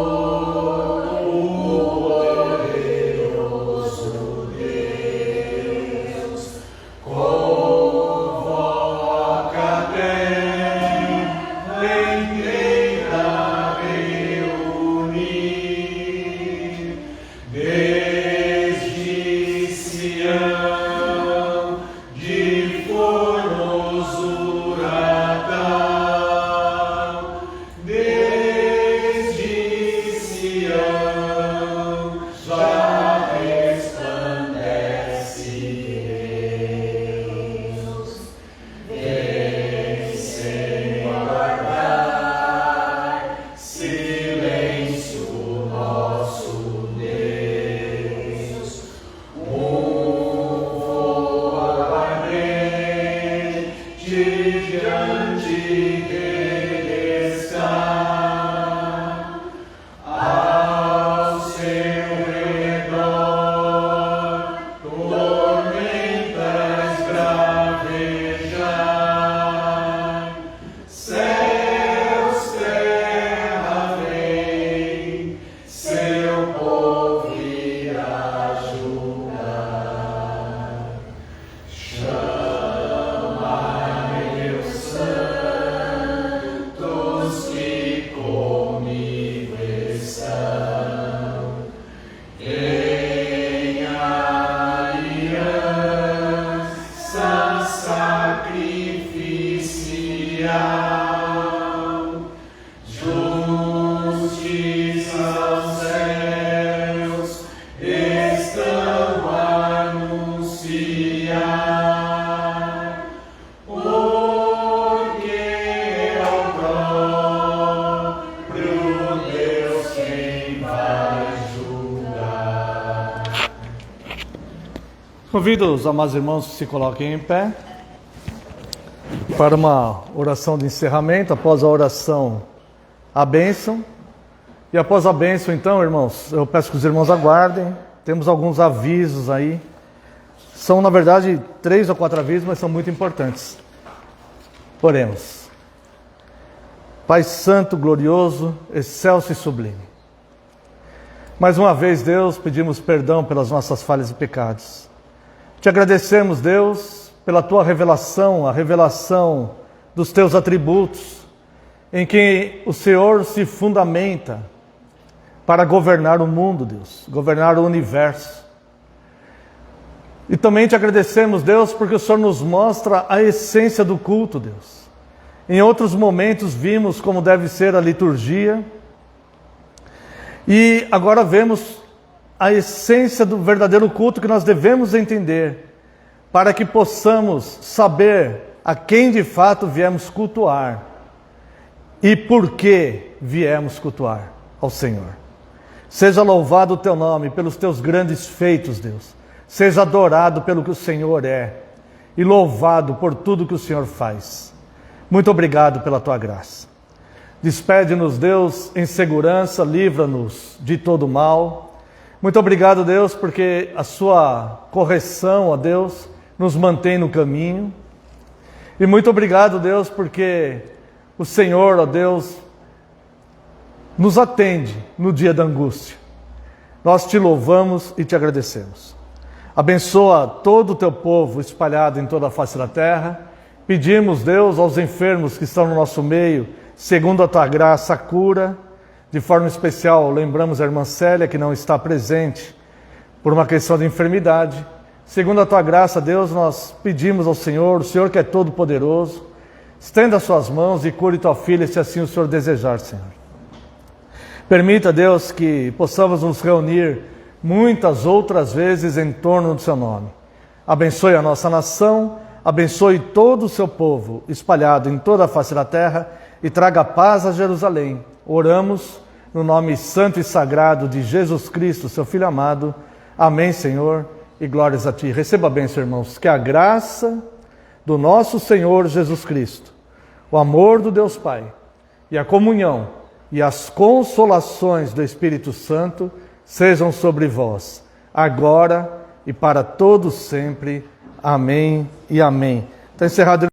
Convido os amados irmãos que se coloquem em pé para uma oração de encerramento. Após a oração, a bênção. E após a bênção, então, irmãos, eu peço que os irmãos aguardem. Temos alguns avisos aí. São, na verdade, 3 ou 4 avisos, mas são muito importantes. Oremos. Pai Santo, glorioso, excelso e sublime. Mais uma vez, Deus, pedimos perdão pelas nossas falhas e pecados. Te agradecemos, Deus, pela tua revelação, a revelação dos teus atributos, em que o Senhor se fundamenta para governar o mundo, Deus, governar o universo. E também te agradecemos, Deus, porque o Senhor nos mostra a essência do culto, Deus. Em outros momentos vimos como deve ser a liturgia, e agora vemos a essência do verdadeiro culto que nós devemos entender, para que possamos saber a quem de fato viemos cultuar e por que viemos cultuar ao Senhor. Seja louvado o teu nome pelos teus grandes feitos, Deus. Seja adorado pelo que o Senhor é e louvado por tudo que o Senhor faz. Muito obrigado pela tua graça. Despede-nos, Deus, em segurança, livra-nos de todo mal. Muito obrigado, Deus, porque a sua correção, ó Deus, nos mantém no caminho. E muito obrigado, Deus, porque o Senhor, ó Deus, nos atende no dia da angústia. Nós te louvamos e te agradecemos. Abençoa todo o teu povo espalhado em toda a face da terra. Pedimos, Deus, aos enfermos que estão no nosso meio, segundo a tua graça, a cura. De forma especial, lembramos a irmã Célia, que não está presente por uma questão de enfermidade. Segundo a tua graça, Deus, nós pedimos ao Senhor, o Senhor que é todo poderoso, estenda as suas mãos e cure tua filha, se assim o Senhor desejar, Senhor. Permita, Deus, que possamos nos reunir muitas outras vezes em torno do seu nome. Abençoe a nossa nação, abençoe todo o seu povo espalhado em toda a face da terra e traga paz a Jerusalém. Oramos no nome santo e sagrado de Jesus Cristo, seu Filho amado. Amém, Senhor, e glórias a ti. Receba a bênção, irmãos. Que a graça do nosso Senhor Jesus Cristo, o amor do Deus Pai e a comunhão e as consolações do Espírito Santo sejam sobre vós, agora e para todos sempre. Amém e amém. Está encerrado.